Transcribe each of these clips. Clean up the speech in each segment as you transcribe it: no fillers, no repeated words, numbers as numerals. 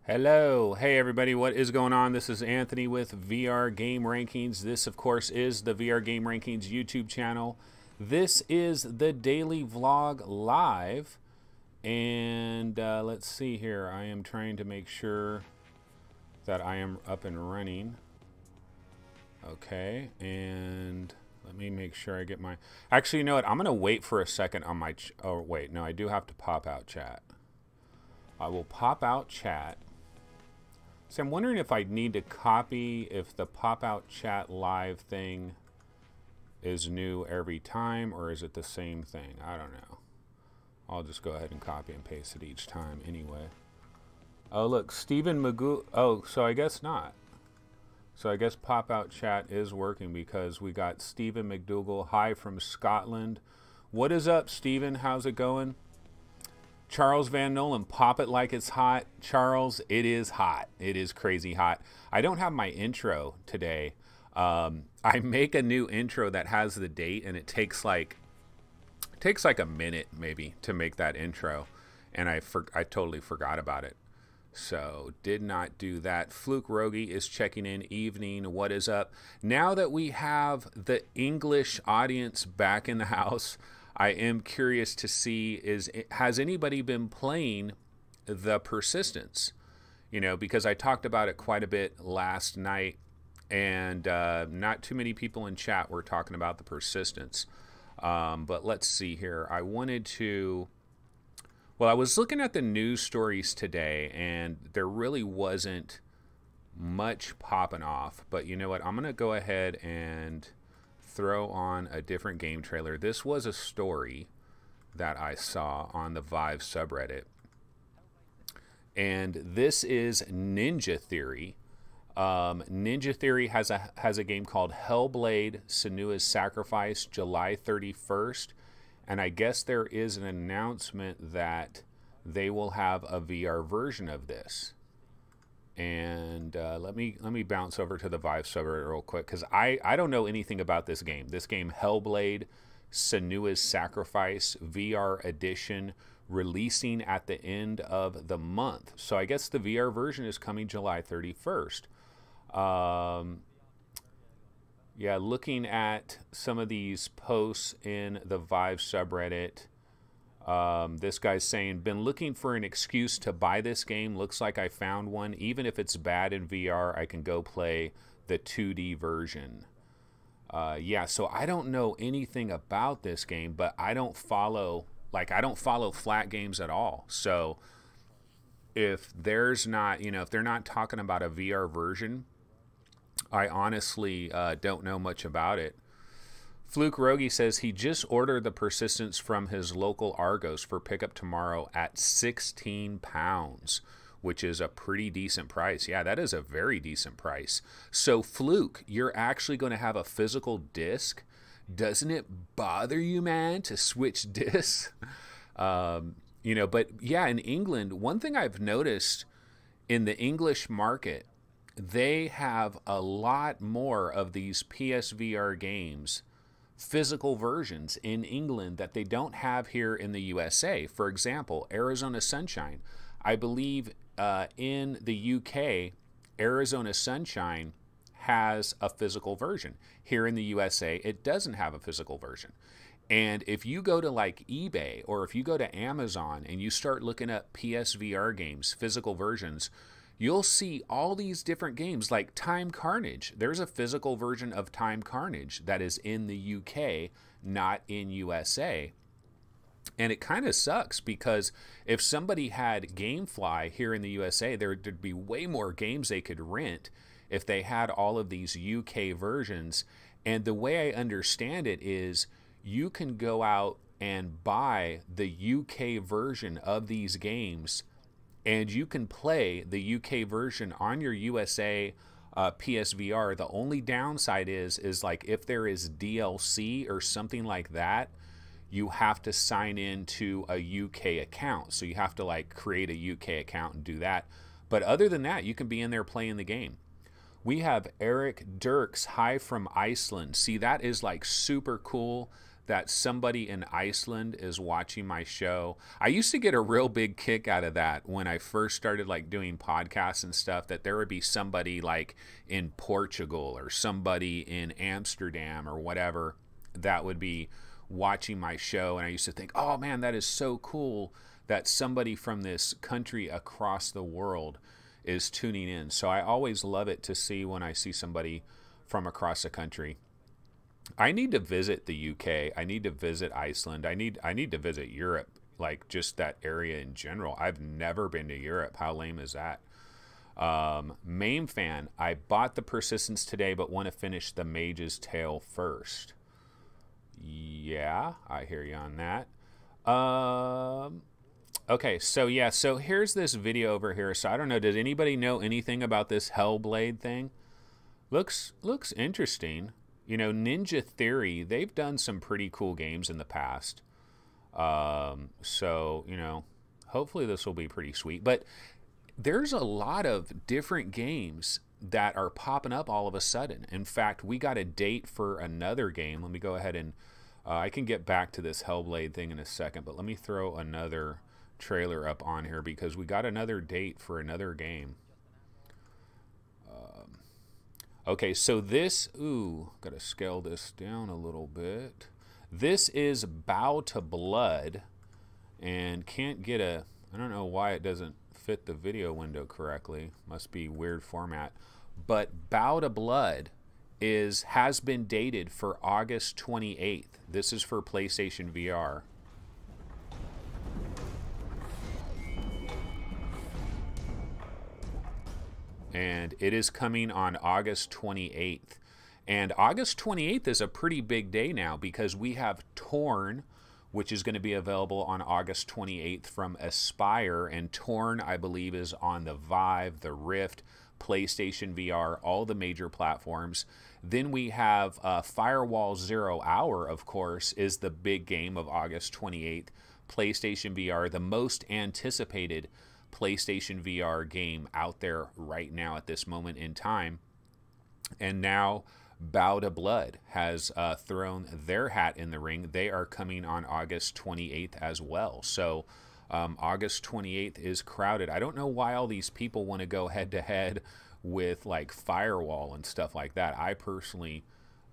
Hello. Hey, everybody. What is going on? This is Anthony with VR Game Rankings. This, of course, is the VR Game Rankings YouTube channel. This is the daily vlog live. And let's see here. I am trying to make sure that I am up and running. Okay. And let me make sure I get my... Actually, you know what? I'm going to wait for a second on my... Oh, wait. No, I do have to pop out chat. I will pop out chat. So I'm wondering if I need to copy, if the pop-out chat live thing is new every time, or is it the same thing? I don't know. I'll just go ahead and copy and paste it each time anyway. Oh, look, Stephen Magoo. Oh, so I guess not. So I guess pop-out chat is working because we got Stephen McDougall. Hi from Scotland. What is up, Stephen? How's it going? Charles Van Nolan, pop it like it's hot. Charles, it is hot. It is crazy hot. I don't have my intro today. I make a new intro that has the date, and it takes like a minute maybe to make that intro, and I totally forgot about it. So did not do that. Fluke Rogie is checking in. Evening. What is up? Now that we have the English audience back in the house, I am curious to see, has anybody been playing the Persistence? You know, because I talked about it quite a bit last night, and not too many people in chat were talking about the Persistence. But let's see here. I wanted to... Well, I was looking at the news stories today, and there really wasn't much popping off. But you know what? I'm going to go ahead and throw on a different game trailer. This was a story that I saw on the Vive subreddit, and this is Ninja Theory. Ninja Theory has a game called Hellblade: Senua's Sacrifice, July 31st, and I guess there is an announcement that they will have a VR version of this. And let me bounce over to the Vive subreddit real quick, because I don't know anything about this game. This game, Hellblade, Senua's Sacrifice, VR edition, releasing at the end of the month. So I guess the VR version is coming July 31st. Yeah, looking at some of these posts in the Vive subreddit, this guy's saying, been looking for an excuse to buy this game. Looks like I found one. Even if it's bad in VR, I can go play the 2D version. Yeah, so I don't know anything about this game, but I don't follow flat games at all. So if there's not, if they're not talking about a VR version, I honestly don't know much about it. Fluke Rogie says he just ordered the Persistence from his local Argos for pickup tomorrow at 16 pounds, which is a pretty decent price. Yeah, that is a very decent price. So, Fluke, you're actually going to have a physical disc. Doesn't it bother you, man, to switch discs? But yeah, in England, one thing I've noticed in the English market, they have a lot more of these PSVR games, physical versions in England, that they don't have here in the USA. For example, Arizona Sunshine. I believe in the UK, Arizona Sunshine has a physical version. Here in the USA, it doesn't have a physical version. And if you go to like eBay, or if you go to Amazon and you start looking up PSVR games, physical versions, you'll see all these different games like Time Carnage. There's a physical version of Time Carnage that is in the UK, not in USA. And it kind of sucks, because if somebody had GameFly here in the USA, there'd be way more games they could rent if they had all of these UK versions. And the way I understand it is you can go out and buy the UK version of these games, and you can play the UK version on your USA PSVR. The only downside is like if there is DLC or something like that, you have to sign into a UK account. So you have to like create a UK account and do that. But other than that, you can be in there playing the game. We have Eric Dirks, hi from Iceland. See, that is like super cool that somebody in Iceland is watching my show. I used to get a real big kick out of that when I first started like doing podcasts and stuff, that there would be somebody like in Portugal or somebody in Amsterdam or whatever that would be watching my show. And I used to think, oh man, that is so cool that somebody from this country across the world is tuning in. So I always love it to see when I see somebody from across the country. I need to visit the UK. I need to visit Iceland. I need to visit Europe, like just that area in general. I've never been to Europe. How lame is that? Mame fan, I bought the Persistence today, but want to finish the Mage's Tale first. Yeah, I hear you on that. Okay, so yeah, so here's this video over here. So I don't know, does anybody know anything about this Hellblade thing? Looks interesting. You know, Ninja Theory, they've done some pretty cool games in the past. So, you know, hopefully this will be pretty sweet. But there's a lot of different games that are popping up all of a sudden. In fact, we got a date for another game. Let me go ahead and, I can get back to this Hellblade thing in a second, but let me throw another trailer up on here because we got another date for another game. Okay, so this, gotta scale this down a little bit. This is Bow to Blood, and can't get a, I don't know why it doesn't fit the video window correctly. Must be weird format. But Bow to Blood has been dated for August 28th. This is for PlayStation VR. And it is coming on August 28th. And August 28th is a pretty big day now because we have Torn, which is going to be available on August 28th from Aspire. And Torn, I believe, is on the Vive, the Rift, PlayStation VR, all the major platforms. Then we have Firewall 0 Hour, of course, is the big game of August 28th. PlayStation VR, the most anticipated PlayStation VR game out there right now at this moment in time. And now Bow to Blood has thrown their hat in the ring. They are coming on August 28th as well. So August 28th is crowded. I don't know why all these people want to go head to head with like Firewall and stuff like that. I personally,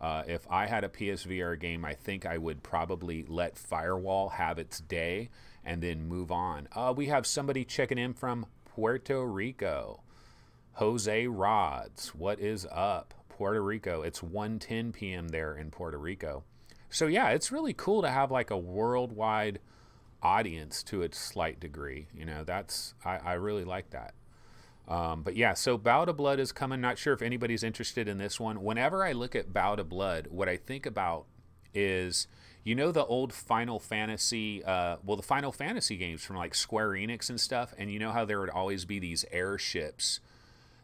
if I had a PSVR game, I think I would probably let Firewall have its day and then move on. We have somebody checking in from Puerto Rico. Jose Rods, what is up? Puerto Rico. It's 1:10 p.m. there in Puerto Rico. So yeah, it's really cool to have like a worldwide audience to a slight degree. You know, I really like that. But yeah, so Bow to Blood is coming. Not sure if anybody's interested in this one. Whenever I look at Bow to Blood, what I think about is, you know, the old Final Fantasy, the Final Fantasy games from like Square Enix and stuff, and you know how there would always be these airships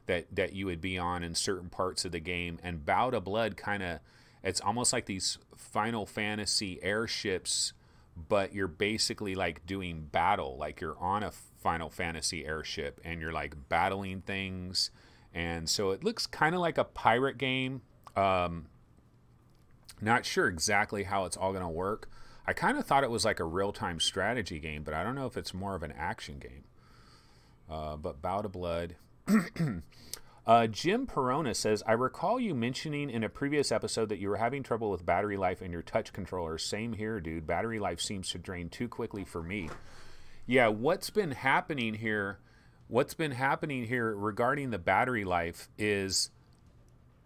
that you would be on in certain parts of the game, and Bow to Blood kind of, it's almost like these Final Fantasy airships, but you're basically like doing battle, like you're on a Final Fantasy airship and you're like battling things, and so it looks kind of like a pirate game. Not sure exactly how it's all going to work. I kind of thought it was like a real-time strategy game, but I don't know if it's more of an action game. But Bow to Blood. Jim Perona says, I recall you mentioning in a previous episode that you were having trouble with battery life in your touch controllers. Same here, dude. Battery life seems to drain too quickly for me. Yeah, what's been happening here regarding the battery life is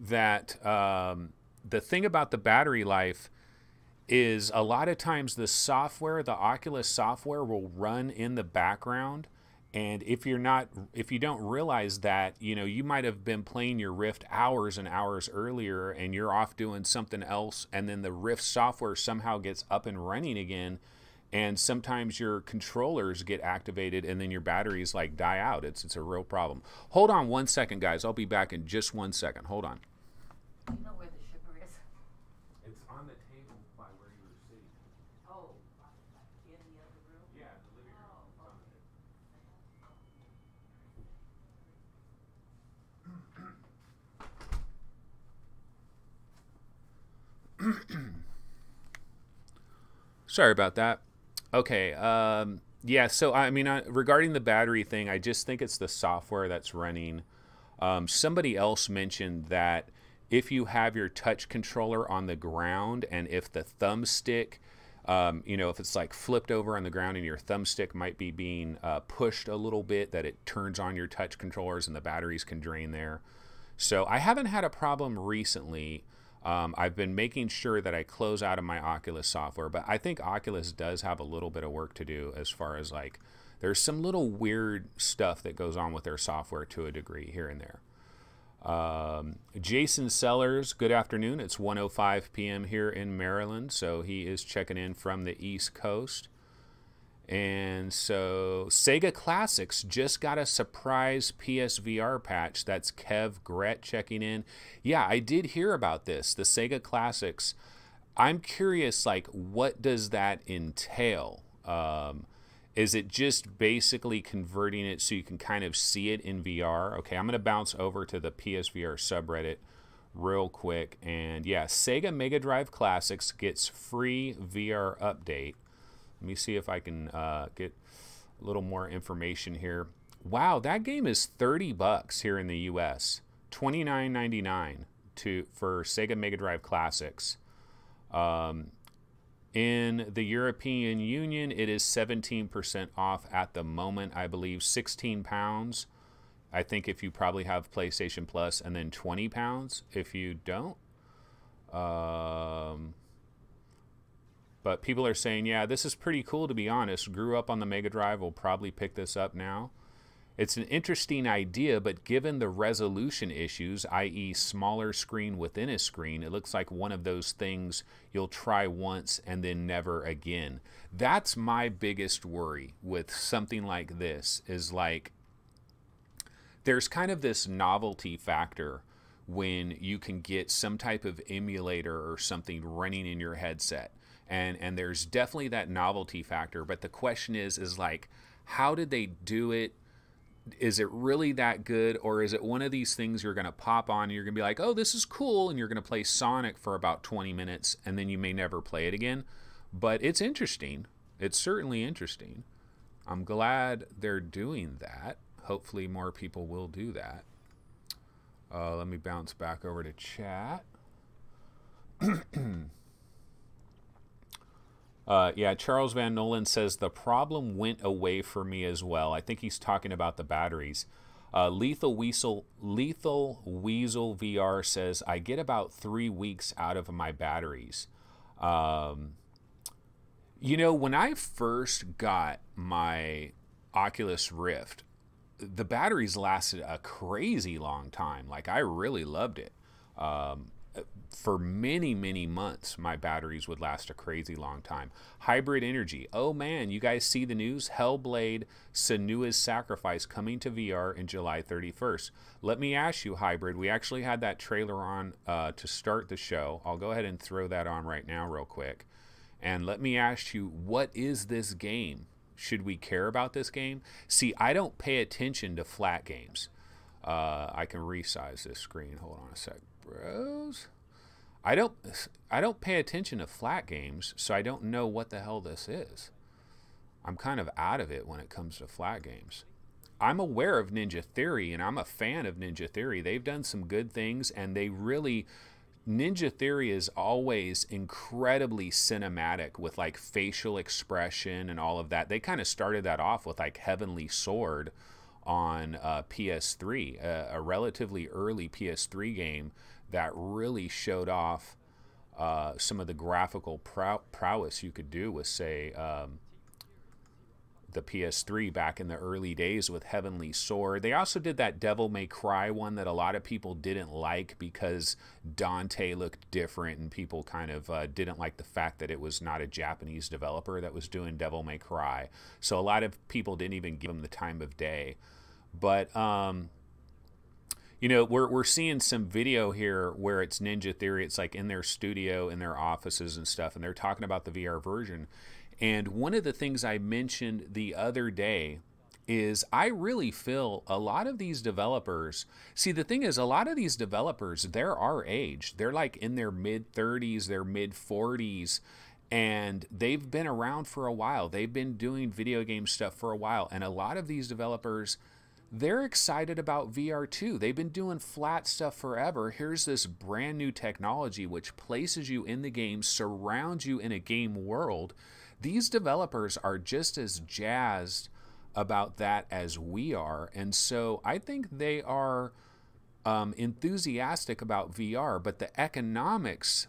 that the thing about the battery life is a lot of times the software, the Oculus software, will run in the background. And if you don't realize that, you know, you might have been playing your Rift hours and hours earlier and you're off doing something else, and then the Rift software somehow gets up and running again, and sometimes your controllers get activated and then your batteries like die out. It's a real problem. Hold on one second, guys. I'll be back in just 1 second. Hold on. Do you know where the sugar is? It's on the table by where you were sitting. Oh, in the other room? Yeah, in the living room. Oh, Sorry about that. Okay. Yeah. So I mean, regarding the battery thing, I just think it's the software that's running. Somebody else mentioned that if you have your touch controller on the ground and if the thumbstick, if it's like flipped over on the ground and your thumbstick might be being pushed a little bit, that it turns on your touch controllers and the batteries can drain there. So I haven't had a problem recently. I've been making sure that I close out of my Oculus software, but I think Oculus does have a little bit of work to do as far as like there's some little weird stuff that goes on with their software to a degree here and there. Jason Sellers, good afternoon. It's 1:05 p.m. here in Maryland, so he is checking in from the East Coast. And so Sega Classics just got a surprise PSVR patch. That's Kev Gret checking in. Yeah, I did hear about this. The Sega Classics. I'm curious, like, what does that entail? Is it just basically converting it so you can kind of see it in VR? Okay, I'm going to bounce over to the PSVR subreddit real quick. And yeah, Sega Mega Drive Classics gets free VR update. Let me see if I can get a little more information here. Wow, that game is $30 here in the US. $29.99 for Sega Mega Drive Classics. In the European Union, it is 17% off at the moment. I believe £16. I think if you probably have PlayStation Plus, and then £20 if you don't. But people are saying, yeah, this is pretty cool, to be honest. Grew up on the Mega Drive, will probably pick this up now. It's an interesting idea, but given the resolution issues, i.e. smaller screen within a screen, it looks like one of those things you'll try once and then never again. That's my biggest worry with something like this, is like there's kind of this novelty factor when you can get some type of emulator or something running in your headset. And there's definitely that novelty factor, but the question is like, how did they do it? Is it really that good, or is it one of these things you're going to pop on and you're going to be like, oh, this is cool, and you're going to play Sonic for about 20 minutes and then you may never play it again? But it's interesting. It's certainly interesting. I'm glad they're doing that. Hopefully more people will do that. Let me bounce back over to chat. Yeah, Charles Van Nolan says the problem went away for me as well. I think he's talking about the batteries. Lethal Weasel VR says I get about 3 weeks out of my batteries. When I first got my Oculus Rift, the batteries lasted a crazy long time. Like, I really loved it. For many, many months, my batteries would last a crazy long time. Hybrid Energy. Oh man, you guys see the news? Hellblade Senua's Sacrifice coming to VR in July 31st. Let me ask you, Hybrid, we actually had that trailer on to start the show. I'll go ahead and throw that on right now real quick. And let me ask you, what is this game? Should we care about this game? See, I don't pay attention to flat games. I can resize this screen. Hold on a sec, bros. I don't pay attention to flat games, so I don't know what the hell this is. I'm kind of out of it when it comes to flat games. I'm aware of Ninja Theory, and I'm a fan of Ninja Theory. They've done some good things, and Ninja Theory is always incredibly cinematic with like facial expression and all of that. They kind of started that off with like Heavenly Sword on PS3, a relatively early PS3 game that really showed off some of the graphical prowess you could do with, say, the PS3 back in the early days with Heavenly Sword. They also did that Devil May Cry one that a lot of people didn't like because Dante looked different, and people kind of didn't like the fact that it was not a Japanese developer that was doing Devil May Cry. So a lot of people didn't even give them the time of day. But we're seeing some video here where it's Ninja Theory. It's like in their studio, in their offices and stuff, and they're talking about the VR version. And one of the things I mentioned the other day is I really feel a lot of these developers, see, the thing is, a lot of these developers, they're our age. They're like in their mid-30s, their mid-40s, And they've been around for a while. They've been doing video game stuff for a while. And a lot of these developers, they're excited about VR too. They've been doing flat stuff forever. Here's this brand new technology which places you in the game, surrounds you in a game world. These developers are just as jazzed about that as we are. And so I think they are enthusiastic about VR, but the economics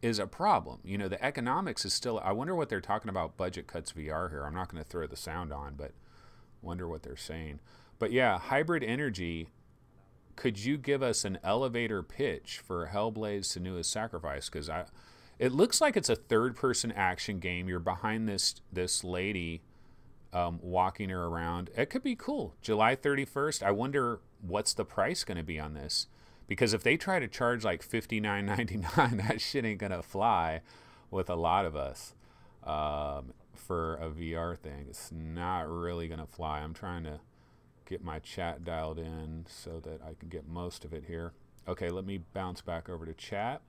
is a problem. You know, the economics is still, I wonder what they're talking about budget cuts VR here. I'm not going to throw the sound on, but wonder what they're saying. But yeah, Hybrid Energy, could you give us an elevator pitch for Hellblade Senua's Sacrifice? Because it looks like it's a third-person action game. You're behind this lady walking her around. It could be cool. July 31st. I wonder what's the price going to be on this. Because if they try to charge like $59.99, that shit ain't going to fly with a lot of us for a VR thing. It's not really going to fly. I'm trying to get my chat dialed in so that I can get most of it here. Okay, let me bounce back over to chat.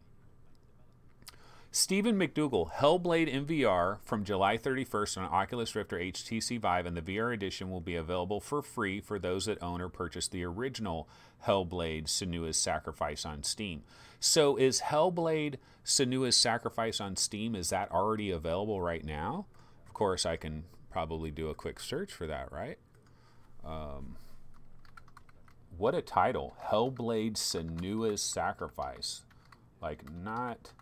Stephen McDougall, Hellblade in VR from July 31st on Oculus Rift or HTC Vive, and the VR edition will be available for free for those that own or purchase the original Hellblade Senua's Sacrifice on Steam. So is Hellblade Senua's Sacrifice on Steam, is that already available right now? Of course, I can probably do a quick search for that, right? What a title. Hellblade Senua's Sacrifice. Like, not...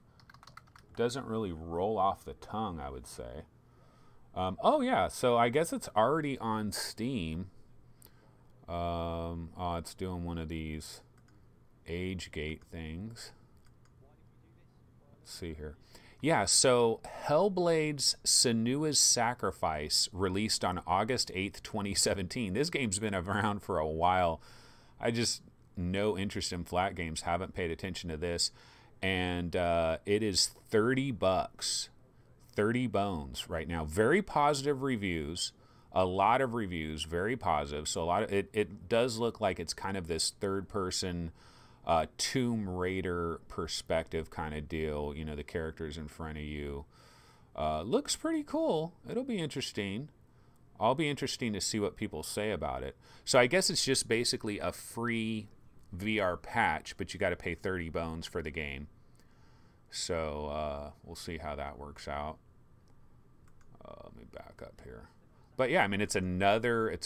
doesn't really roll off the tongue, I would say. Oh yeah, so I guess it's already on Steam. Oh, it's doing one of these age gate things. Let's see here. Yeah, so Hellblade's Senua's Sacrifice released on August 8th, 2017. This game's been around for a while. I just no interest in flat games, haven't paid attention to this. And it is $30, 30 bones right now. Very positive reviews, a lot of reviews, very positive. So a lot of it does look like it's kind of this third-person Tomb Raider perspective kind of deal. You know, the characters in front of you. Looks pretty cool. It'll be interesting. I'll be interesting to see what people say about it. So I guess it's just basically a free VR patch, but you got to pay 30 bones for the game. So we'll see how that works out. Let me back up here. But yeah, I mean, it's another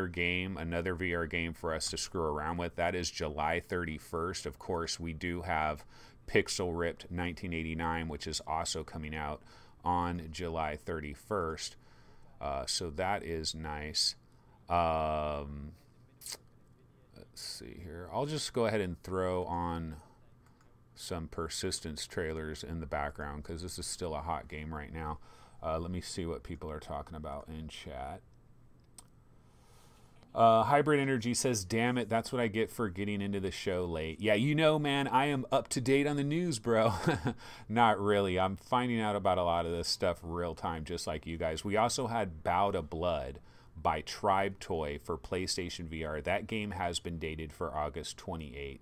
game, another VR game for us to screw around with. That is July 31st. Of course, we do have Pixel Ripped 1989, which is also coming out on July 31st. So that is nice. Let's see here. I'll just go ahead and throw on some Persistence trailers in the background because this is still a hot game right now. Let me see what people are talking about in chat. Hybrid Energy says, damn it, that's what I get for getting into the show late. Yeah, you know, man, I am up to date on the news, bro. Not really. I'm finding out about a lot of this stuff real time, just like you guys. We also had Bow to Blood by Tribe Toy for PlayStation VR. That game has been dated for August 28th.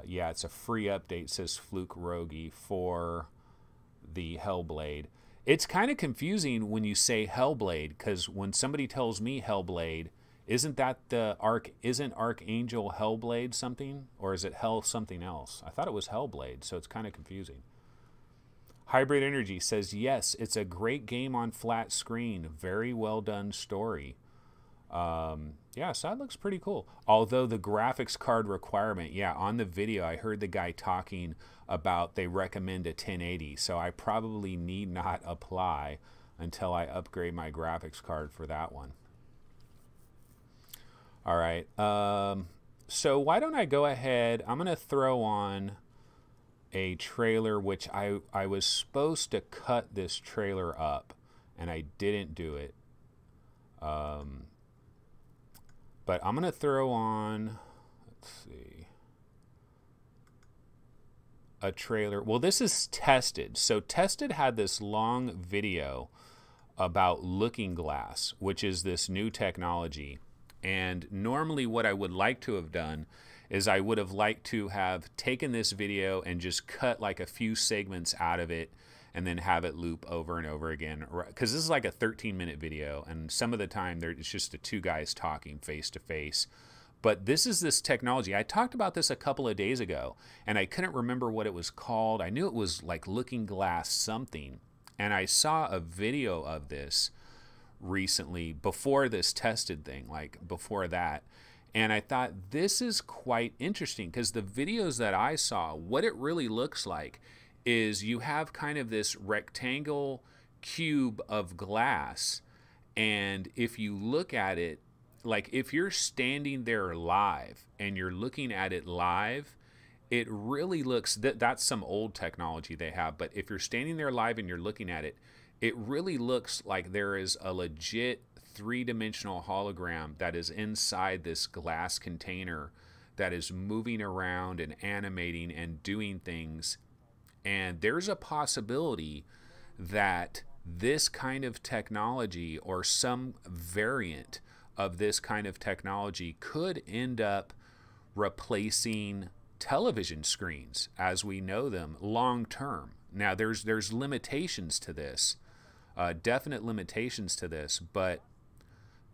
Yeah, it's a free update, says Fluke Rogi, for the Hellblade. It's kind of confusing when you say Hellblade, because when somebody tells me Hellblade, isn't that isn't Archangel Hellblade something? Or is it Hell something else? I thought it was Hellblade, so it's kind of confusing. Hybrid Energy says, yes, it's a great game on flat screen. Very well done story. Yeah, so that looks pretty cool. Although the graphics card requirement, yeah, on the video, I heard the guy talking about they recommend a 1080. So I probably need not apply until I upgrade my graphics card for that one. All right. So why don't I go ahead? I'm going to throw on a trailer, which I was supposed to cut this trailer up, and I didn't do it. But I'm going to throw on, let's see, a trailer. Well, this is Tested. So Tested had this long video about Looking Glass, which is this new technology. And normally what I would like to have done is I would have liked to have taken this video and just cut like a few segments out of it and then have it loop over and over again. Because this is like a 13-minute video, and some of the time it's just the two guys talking face to face. But this is this technology. I talked about this a couple of days ago, and I couldn't remember what it was called. I knew it was like Looking Glass something, and I saw a video of this recently before this tested thing, like before that. And I thought this is quite interesting because the videos that I saw, what it really looks like is you have kind of this rectangle cube of glass, and if you look at it, like if you're standing there live and you're looking at it live, it really looks, that's some old technology they have, but if you're standing there live and you're looking at it, it really looks like there is a legit three-dimensional hologram that is inside this glass container that is moving around and animating and doing things. And there's a possibility that this kind of technology or some variant of this kind of technology could end up replacing television screens as we know them long term. Now there's limitations to this, definite limitations to this, but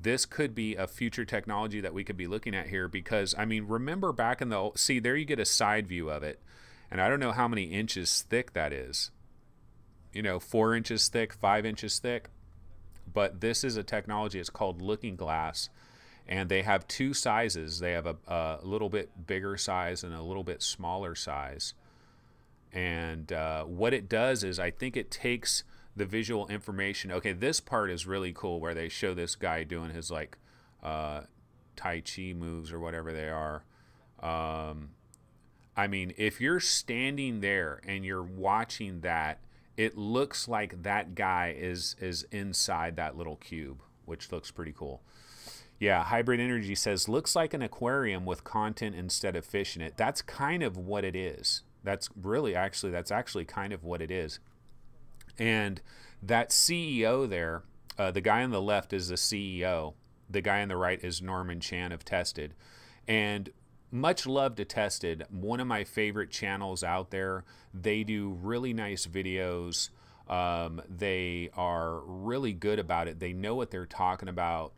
this could be a future technology that we could be looking at here, because I mean, remember back in the old, see there you get a side view of it, and I don't know how many inches thick that is, you know, 4 inches thick, 5 inches thick, but this is a technology, it's called Looking Glass, and they have two sizes. They have a little bit bigger size and a little bit smaller size, and what it does is I think it takes the visual information. Okay, this part is really cool where they show this guy doing his like Tai Chi moves or whatever they are. I mean, if you're standing there and you're watching that, it looks like that guy is inside that little cube, which looks pretty cool. Yeah, Hybrid Energy says, looks like an aquarium with content instead of fish in it. That's kind of what it is. That's actually kind of what it is. And that CEO there, the guy on the left is the CEO. The guy on the right is Norman Chan of Tested. And much love to Tested. One of my favorite channels out there. They do really nice videos. They are really good about it. They know what they're talking about.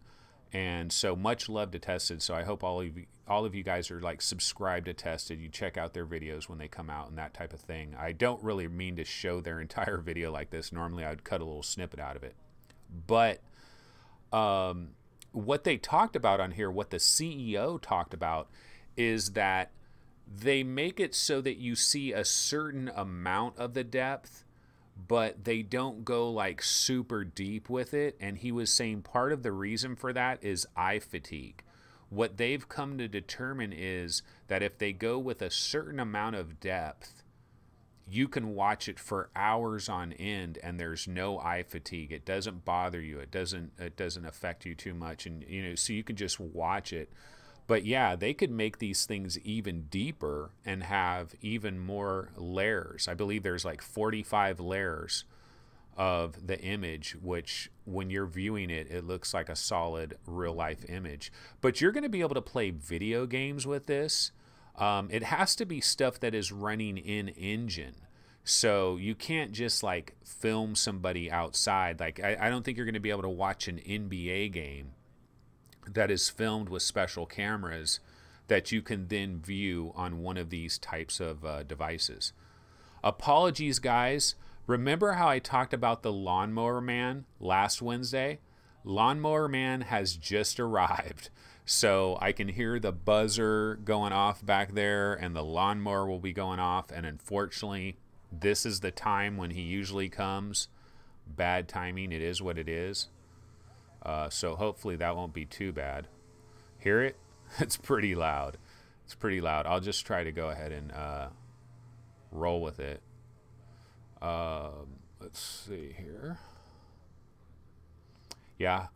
And so much love to Tested. So I hope all of you guys are like subscribed to Tested. You check out their videos when they come out and that type of thing. I don't really mean to show their entire video like this. Normally I would cut a little snippet out of it. But what they talked about on here, what the CEO talked about, is that they make it so that you see a certain amount of the depth, but they don't go like super deep with it. And he was saying part of the reason for that is eye fatigue. What they've come to determine is that if they go with a certain amount of depth, you can watch it for hours on end and there's no eye fatigue. It doesn't bother you. It doesn't affect you too much. And you know, so you can just watch it. But yeah, they could make these things even deeper and have even more layers. I believe there's like 45 layers of the image, which when you're viewing it, it looks like a solid real life image. But you're going to be able to play video games with this. It has to be stuff that is running in engine. So you can't just like film somebody outside. Like I don't think you're going to be able to watch an NBA game that is filmed with special cameras that you can then view on one of these types of devices. Apologies, guys. Remember how I talked about the Lawnmower Man last Wednesday? Lawnmower Man has just arrived. So I can hear the buzzer going off back there and the lawnmower will be going off. And unfortunately, this is the time when he usually comes. Bad timing. It is what it is. So hopefully that won't be too bad. Hear it? It's pretty loud. It's pretty loud. I'll just try to go ahead and roll with it. Let's see here. Yeah.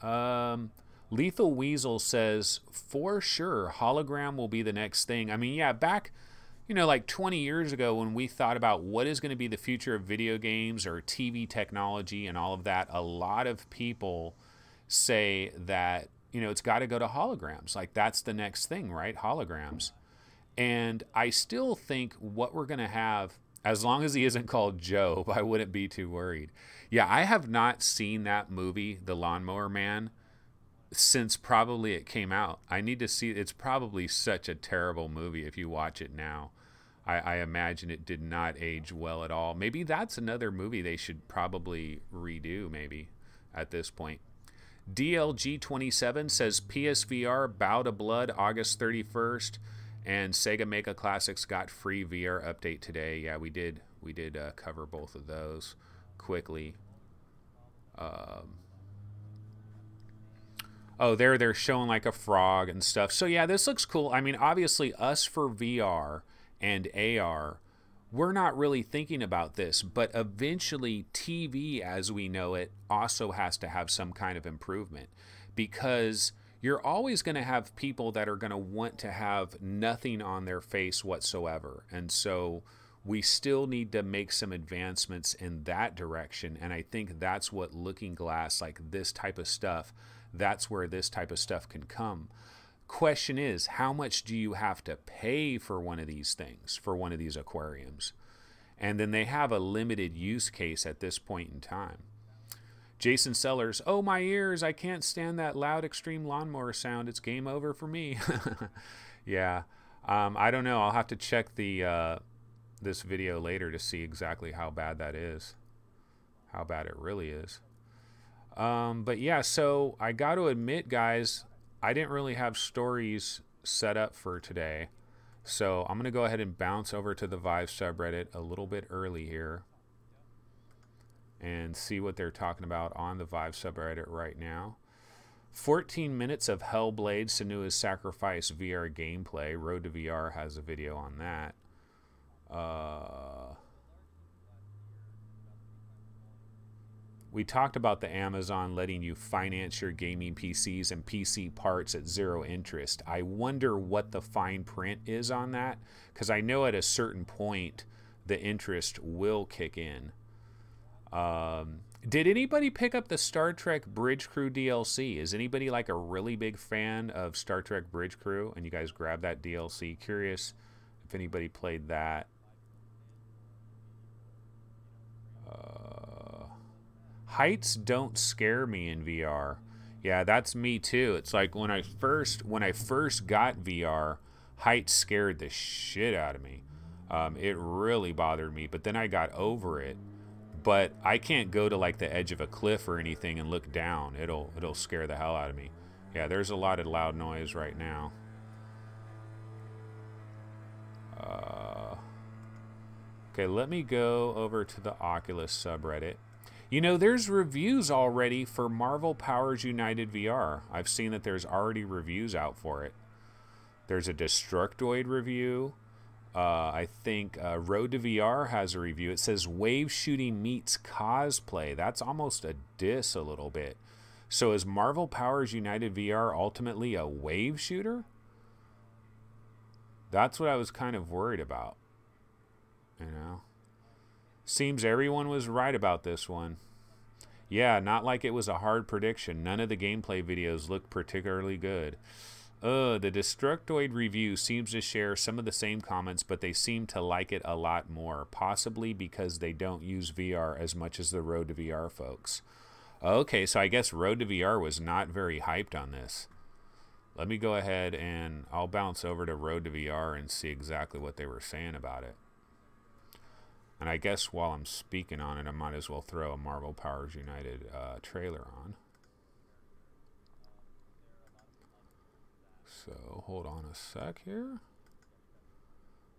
Lethal Weasel says, for sure, hologram will be the next thing. I mean, yeah, back, you know, like 20 years ago when we thought about what is going to be the future of video games or TV technology and all of that, a lot of people say that, you know, it's got to go to holograms. Like that's the next thing, right? Holograms. And I still think what we're going to have As long as he isn't called Job, I wouldn't be too worried. Yeah, I have not seen that movie, The Lawnmower Man, since probably it came out. I need to see. It's probably such a terrible movie if you watch it now. I imagine it did not age well at all. Maybe that's another movie they should probably redo, maybe, at this point. DLG27 says PSVR Bow to Blood August 31st, and Sega Mega Classics got free VR update today. Yeah, we did cover both of those quickly. Oh, they're showing like a frog and stuff. So yeah, this looks cool. I mean, obviously us for VR and AR, we're not really thinking about this, but eventually TV as we know it also has to have some kind of improvement, because you're always going to have people that are going to want to have nothing on their face whatsoever. And so we still need to make some advancements in that direction. And I think that's what Looking Glass, like this type of stuff, that's where this type of stuff can come. Question is, how much do you have to pay for one of these things, for one of these aquariums? And then they have a limited use case at this point in time. Jason Sellers, oh my ears, I can't stand that loud extreme lawnmower sound. It's game over for me. Yeah, I don't know. I'll have to check the this video later to see exactly how bad that is, how bad it really is. But yeah, so I got to admit, guys, I didn't really have stories set up for today. So I'm going to go ahead and bounce over to the Vive subreddit a little bit early here and see what they're talking about on the Vive subreddit right now. 14 minutes of Hellblade Senua's Sacrifice VR gameplay. Road to VR has a video on that. We talked about the Amazon letting you finance your gaming PCs and PC parts at zero interest. I wonder what the fine print is on that, because I know at a certain point the interest will kick in. Did anybody pick up the Star Trek Bridge Crew DLC? Is anybody like a really big fan of Star Trek Bridge Crew and you guys grabbed that DLC? Curious if anybody played that. Heights don't scare me in VR. Yeah, that's me too. It's like when I first got VR, heights scared the shit out of me. It really bothered me, but then I got over it. But I can't go to like the edge of a cliff or anything and look down. It'll scare the hell out of me. Yeah, there's a lot of loud noise right now. Okay, let me go over to the Oculus subreddit. You know, there's reviews already for Marvel Powers United VR. I've seen that there's already reviews out for it. There's a Destructoid review. I think Road to VR has a review. It says wave shooting meets cosplay. That's almost a diss a little bit. So is Marvel Powers United VR ultimately a wave shooter? That's what I was kind of worried about. You know? Seems everyone was right about this one. Yeah, not like it was a hard prediction. None of the gameplay videos look particularly good. The Destructoid review seems to share some of the same comments, but they seem to like it a lot more, possibly because they don't use VR as much as the Road to VR folks. Okay, so I guess Road to VR was not very hyped on this. Let me go ahead and I'll bounce over to Road to VR and see exactly what they were saying about it. And I guess while I'm speaking on it, I might as well throw a Marvel Powers United trailer on. So hold on a sec here.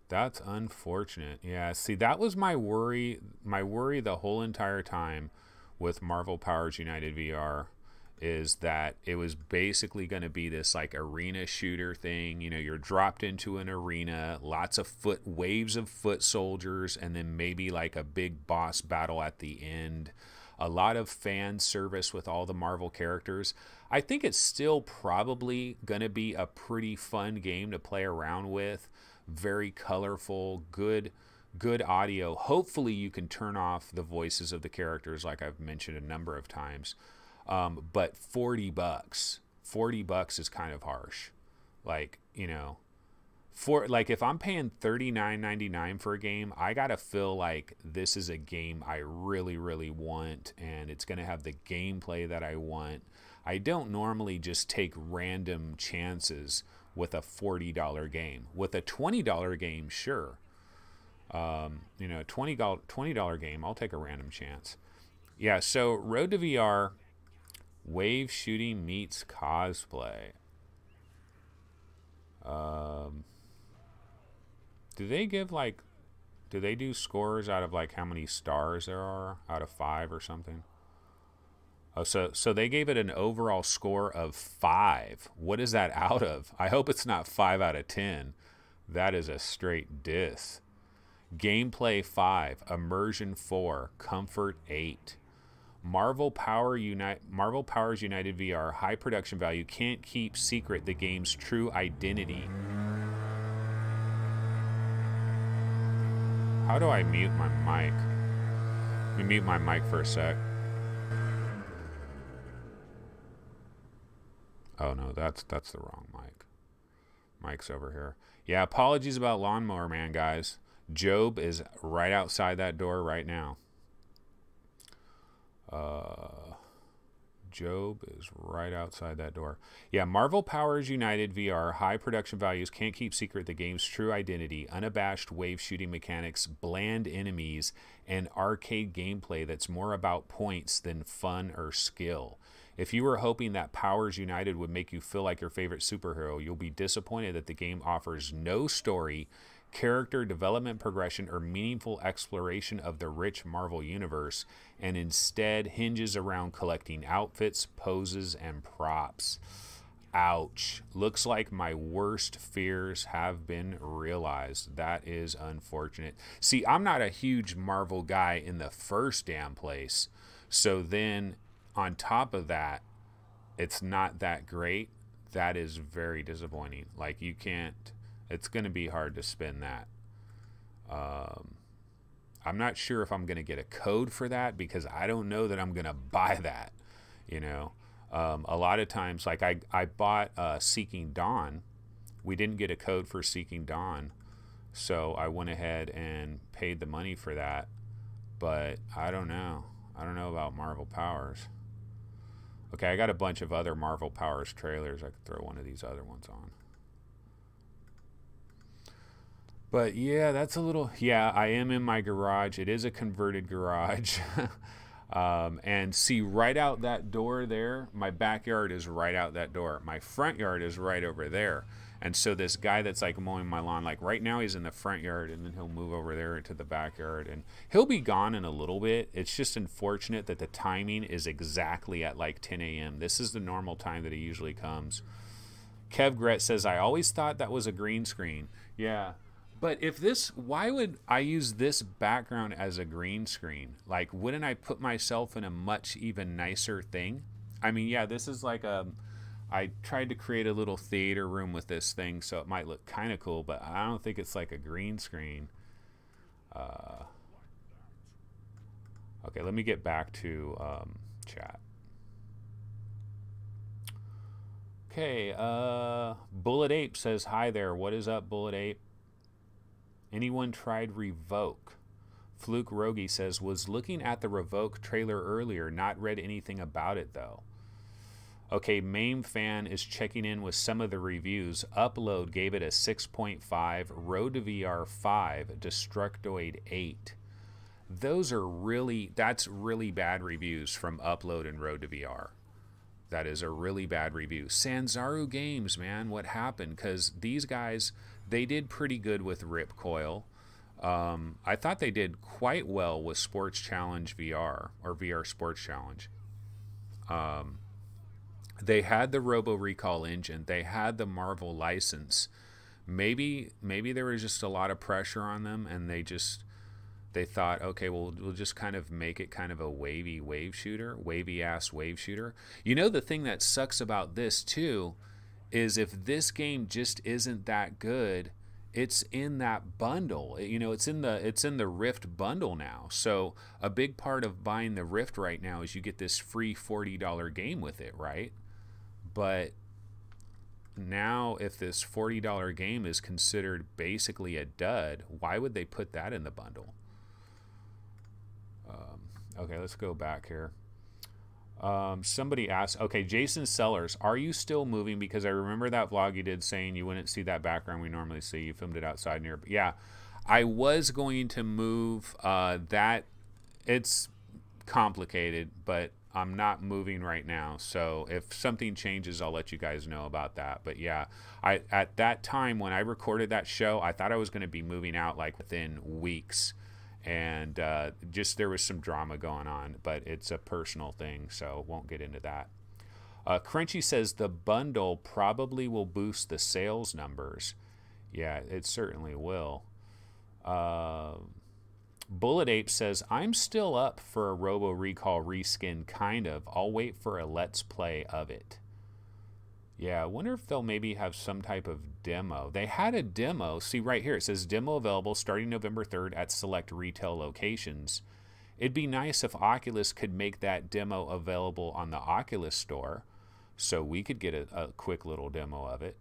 That's unfortunate. Yeah, see, that was my worry. My worry the whole entire time with Marvel Powers United VR is that it was basically going to be this like arena shooter thing. You know, you're dropped into an arena, lots of waves of foot soldiers, and then maybe like a big boss battle at the end. A lot of fan service with all the Marvel characters. I think it's still probably going to be a pretty fun game to play around with. Very colorful, good audio. Hopefully you can turn off the voices of the characters like I've mentioned a number of times. But $40 is kind of harsh. Like, you know, for like if I'm paying $39.99 for a game, I gotta feel like this is a game I really, really want, and it's gonna have the gameplay that I want. I don't normally just take random chances with a $40 game. With a $20 game, sure. You know, $20 game, I'll take a random chance. Yeah, so Road to VR, wave shooting meets cosplay. Do they give like, do they do scores out of like how many stars there are out of 5 or something? Oh, so they gave it an overall score of 5. What is that out of? I hope it's not 5 out of 10. That is a straight diss. Gameplay 5, immersion 4, comfort 8. Marvel Powers United VR, high production value, can't keep secret the game's true identity. How do I mute my mic? Let me mute my mic for a sec. Oh no, that's the wrong mic. Mic's over here. Yeah, apologies about Lawnmower Man, guys. Job is right outside that door right now. Job is right outside that door. Yeah, Marvel Powers United VR, high production values, can't keep secret the game's true identity, unabashed wave shooting mechanics, bland enemies, and arcade gameplay that's more about points than fun or skill. If you were hoping that Powers United would make you feel like your favorite superhero, you'll be disappointed that the game offers no story, character development progression, or meaningful exploration of the rich Marvel universe, and instead hinges around collecting outfits, poses, and props. Ouch. Looks like my worst fears have been realized. That is unfortunate. See, I'm not a huge Marvel guy in the first damn place. So then, on top of that, it's not that great. That is very disappointing. Like, you can't... It's going to be hard to spin that. I'm not sure if I'm going to get a code for that because I don't know that I'm going to buy that. You know, a lot of times, like I bought Seeking Dawn. We didn't get a code for Seeking Dawn, so I went ahead and paid the money for that. But I don't know. I don't know about Marvel Powers. Okay, I got a bunch of other Marvel Powers trailers. I could throw one of these other ones on. But yeah, that's a little... Yeah, I am in my garage. It is a converted garage. And see, right out that door there, my backyard is right out that door. My front yard is right over there. And so this guy that's like mowing my lawn, like right now he's in the front yard, and then he'll move over there into the backyard. And he'll be gone in a little bit. It's just unfortunate that the timing is exactly at like 10 a.m. This is the normal time that he usually comes. Kev Gret says, I always thought that was a green screen. Yeah. But if this, why would I use this background as a green screen? Like, wouldn't I put myself in a much even nicer thing? I mean, yeah, this is like a, I tried to create a little theater room with this thing so it might look kind of cool, but I don't think it's like a green screen. Okay, let me get back to chat. Okay, Bullet Ape says, hi there. What is up, Bullet Ape? Anyone tried Revoke? Fluke Rogi says, was looking at the Revoke trailer earlier, not read anything about it though. Okay, Mame Fan is checking in with some of the reviews. Upload gave it a 6.5, Road to VR 5, Destructoid 8. Those are really, that's really bad reviews from Upload and Road to VR. That is a really bad review. Sanzaru Games, man, what happened? Because these guys, they did pretty good with Ripcoil. I thought they did quite well with Sports Challenge VR, or VR Sports Challenge. They had the Robo Recall engine. They had the Marvel license. Maybe there was just a lot of pressure on them, and they thought, okay, well, we'll just kind of make it kind of a wavy ass wave shooter. You know, the thing that sucks about this too is if this game just isn't that good, it's in that bundle. You know, it's in the Rift bundle now. So a big part of buying the Rift right now is you get this free $40 game with it, right? But now if this $40 game is considered basically a dud, why would they put that in the bundle? Okay, let's go back here. Somebody asked, okay, Jason Sellers, are you still moving? Because I remember that vlog you did saying you wouldn't see that background we normally see. You filmed it outside near. Yeah, I was going to move that. It's complicated, but I'm not moving right now. So if something changes, I'll let you guys know about that. But yeah, at that time when I recorded that show, I thought I was going to be moving out like within weeks. And just there was some drama going on, but it's a personal thing, so won't get into that. Crunchy says the bundle probably will boost the sales numbers. Yeah, it certainly will. Bullet Ape says, I'm still up for a Robo Recall reskin, kind of. I'll wait for a Let's Play of it. Yeah, I wonder if they'll maybe have some type of demo. They had a demo. See right here, it says demo available starting November 3rd at select retail locations. It'd be nice if Oculus could make that demo available on the Oculus store so we could get a quick little demo of it.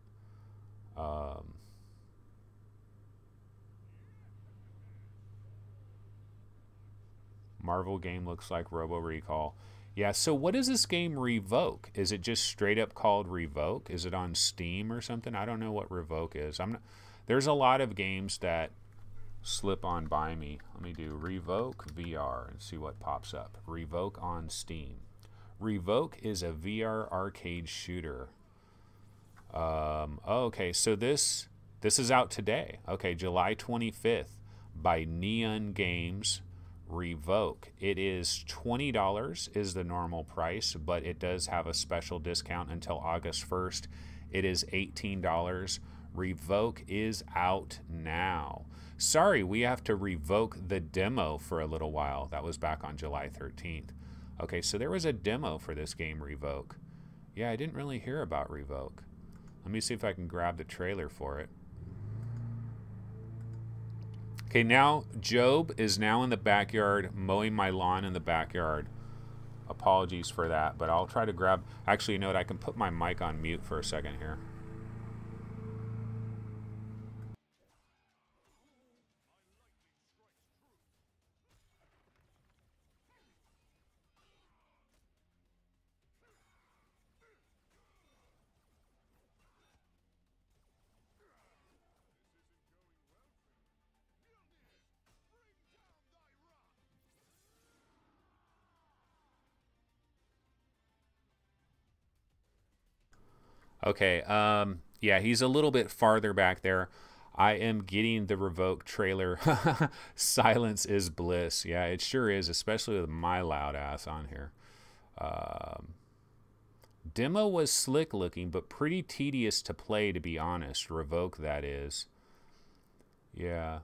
Marvel game looks like Robo Recall. Yeah, so what is this game Revoke? Is it just straight up called Revoke? Is it on Steam or something? I don't know what Revoke is. There's a lot of games that slip on by me. Let me do Revoke VR and see what pops up. Revoke on Steam. Revoke is a VR arcade shooter. Okay, so this is out today. Okay, July 25th by Neon Games. Revoke. It is $20 is the normal price, but it does have a special discount until August 1st. It is $18. Revoke is out now. Sorry, we have to revoke the demo for a little while. That was back on July 13th. Okay, so there was a demo for this game, Revoke. Yeah, I didn't really hear about Revoke. Let me see if I can grab the trailer for it. Okay, now Job is now in the backyard mowing my lawn in the backyard. Apologies for that, but I'll try to grab... Actually, you know what? I can put my mic on mute for a second here. Okay, yeah, he's a little bit farther back there. I am getting the Revoke trailer. Silence is bliss. Yeah, it sure is, especially with my loud ass on here. Demo was slick looking, but pretty tedious to play, to be honest. Revoke, that is. Yeah.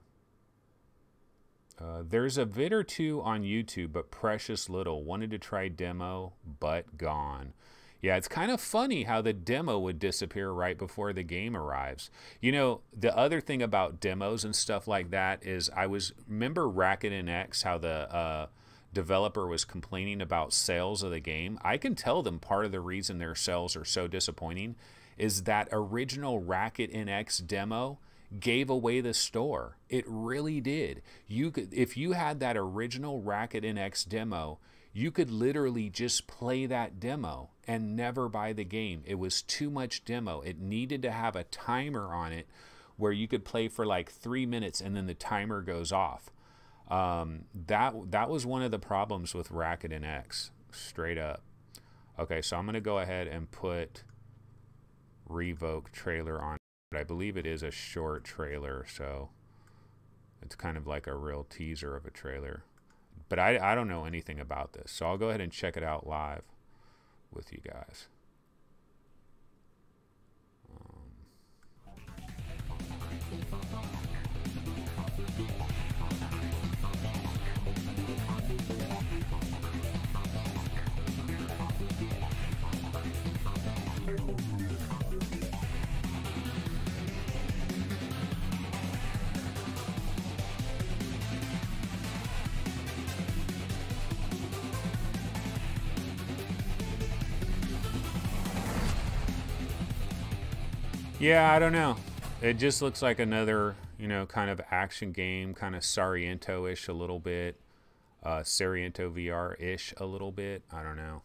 There's a vid or two on YouTube, but precious little. Wanted to try demo, but gone. Yeah, it's kind of funny how the demo would disappear right before the game arrives. You know, the other thing about demos and stuff like that is remember Racket NX, how the developer was complaining about sales of the game. I can tell them part of the reason their sales are so disappointing is that original Racket NX demo gave away the store. It really did. If you had that original Racket NX demo, you could literally just play that demo and never buy the game. It was too much demo. It needed to have a timer on it where you could play for like 3 minutes and then the timer goes off. That was one of the problems with Racket NX, straight up. Okay, so I'm going to go ahead and put Revoke trailer on. But I believe it is a short trailer, so it's kind of like a real teaser of a trailer. But I don't know anything about this, so I'll go ahead and check it out live with you guys. Yeah, I don't know. It just looks like another, you know, kind of action game, kind of Sariento-ish a little bit. Sariento VR-ish a little bit. I don't know.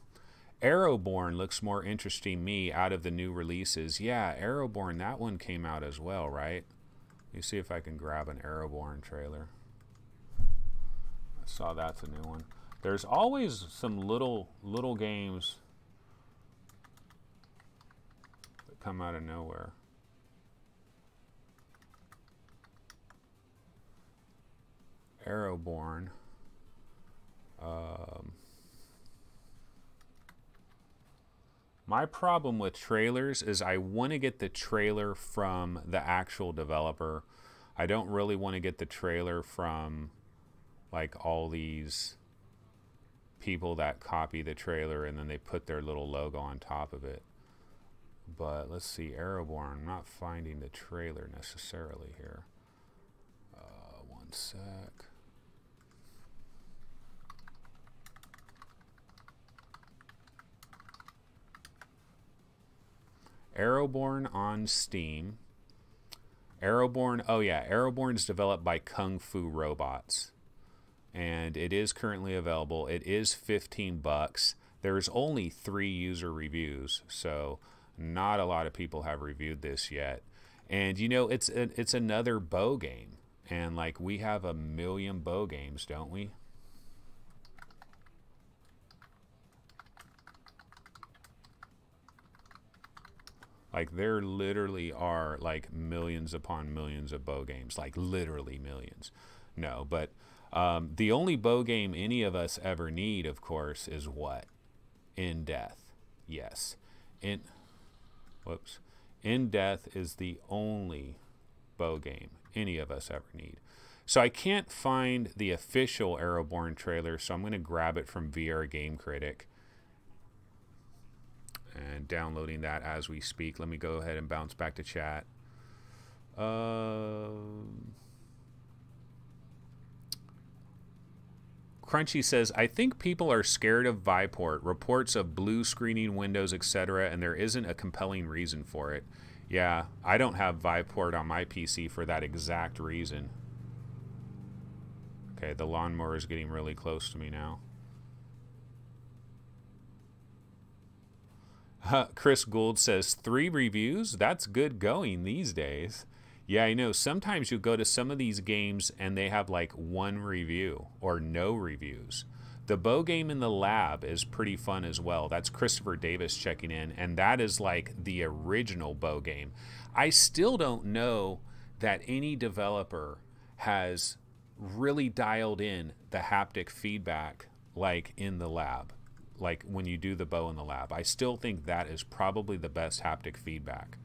Arrowborn looks more interesting me out of the new releases. Yeah, Arrowborn, that one came out as well, right? Let me see if I can grab an Arrowborn trailer. I saw that's a new one. There's always some little games that come out of nowhere. Arrowborn. My problem with trailers is I want to get the trailer from the actual developer. I don't really want to get the trailer from like all these people that copy the trailer and then they put their little logo on top of it. But let's see, Arrowborn. I'm not finding the trailer necessarily here. One sec. Arrowborn on Steam. Arrowborn, oh yeah, Arrowborn's developed by Kung Fu Robots. And it is currently available. It is $15. There's only 3 user reviews, so not a lot of people have reviewed this yet. And you know, it's another bow game. And like we have a million bow games, don't we? Like there literally are like millions upon millions of bow games, like literally millions. No, but the only bow game any of us ever need, of course, is what? In Death. Yes. In Death is the only bow game any of us ever need. So I can't find the official Arrowborn trailer, so I'm going to grab it from VR Game Critic. And downloading that as we speak. Let me go ahead and bounce back to chat. Crunchy says, I think people are scared of Viport, reports of blue screening windows, etc., and there isn't a compelling reason for it. Yeah, I don't have Viport on my PC for that exact reason. Okay, the lawnmower is getting really close to me now. Chris Gould says 3 reviews? That's good going these days. Yeah, I know. Sometimes you go to some of these games and they have like 1 review or no reviews. The bow game in the lab is pretty fun as well. That's Christopher Davis checking in, and that is like the original bow game. I still don't know that any developer has really dialed in the haptic feedback like in the lab. Like when you do the bow in the lab. I still think that is probably the best haptic feedback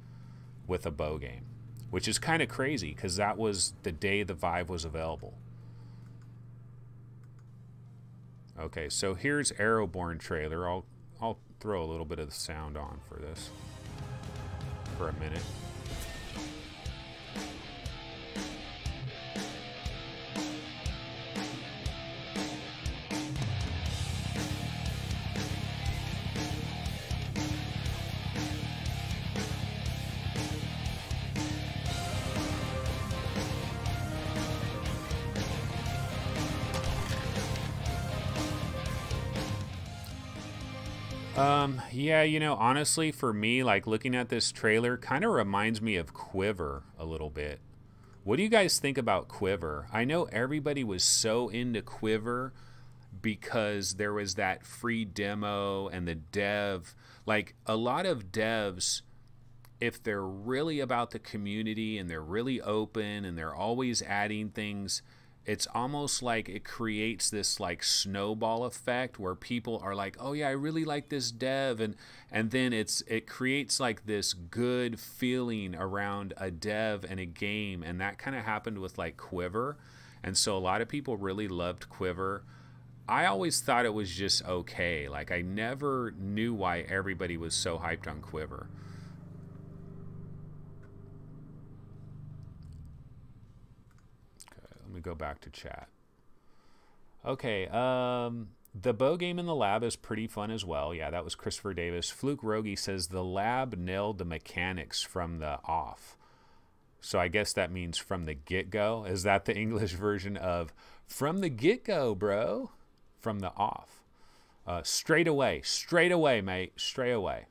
with a bow game, which is kind of crazy because that was the day the Vive was available. Okay, so here's Arrowborn trailer. I'll throw a little bit of the sound on for this for a minute. Yeah, you know, honestly, for me, like looking at this trailer kind of reminds me of Quiver a little bit. What do you guys think about Quiver? I know everybody was so into Quiver because there was that free demo and the dev. Like a lot of devs, if they're really about the community and they're really open and they're always adding things, it's almost like it creates this like snowball effect where people are like, oh yeah, I really like this dev, and then it creates like this good feeling around a dev and a game, and that kind of happened with like Quiver, and so a lot of people really loved Quiver. I always thought it was just okay. Like I never knew why everybody was so hyped on Quiver. Let me go back to chat. Okay, The bow game in the lab is pretty fun as well. Yeah, that was Christopher Davis. Fluke Rogie says the lab nailed the mechanics from the off. So I guess that means from the get-go. Is that the English version of from the get-go, bro? From the off. Straight away, mate. Straight away.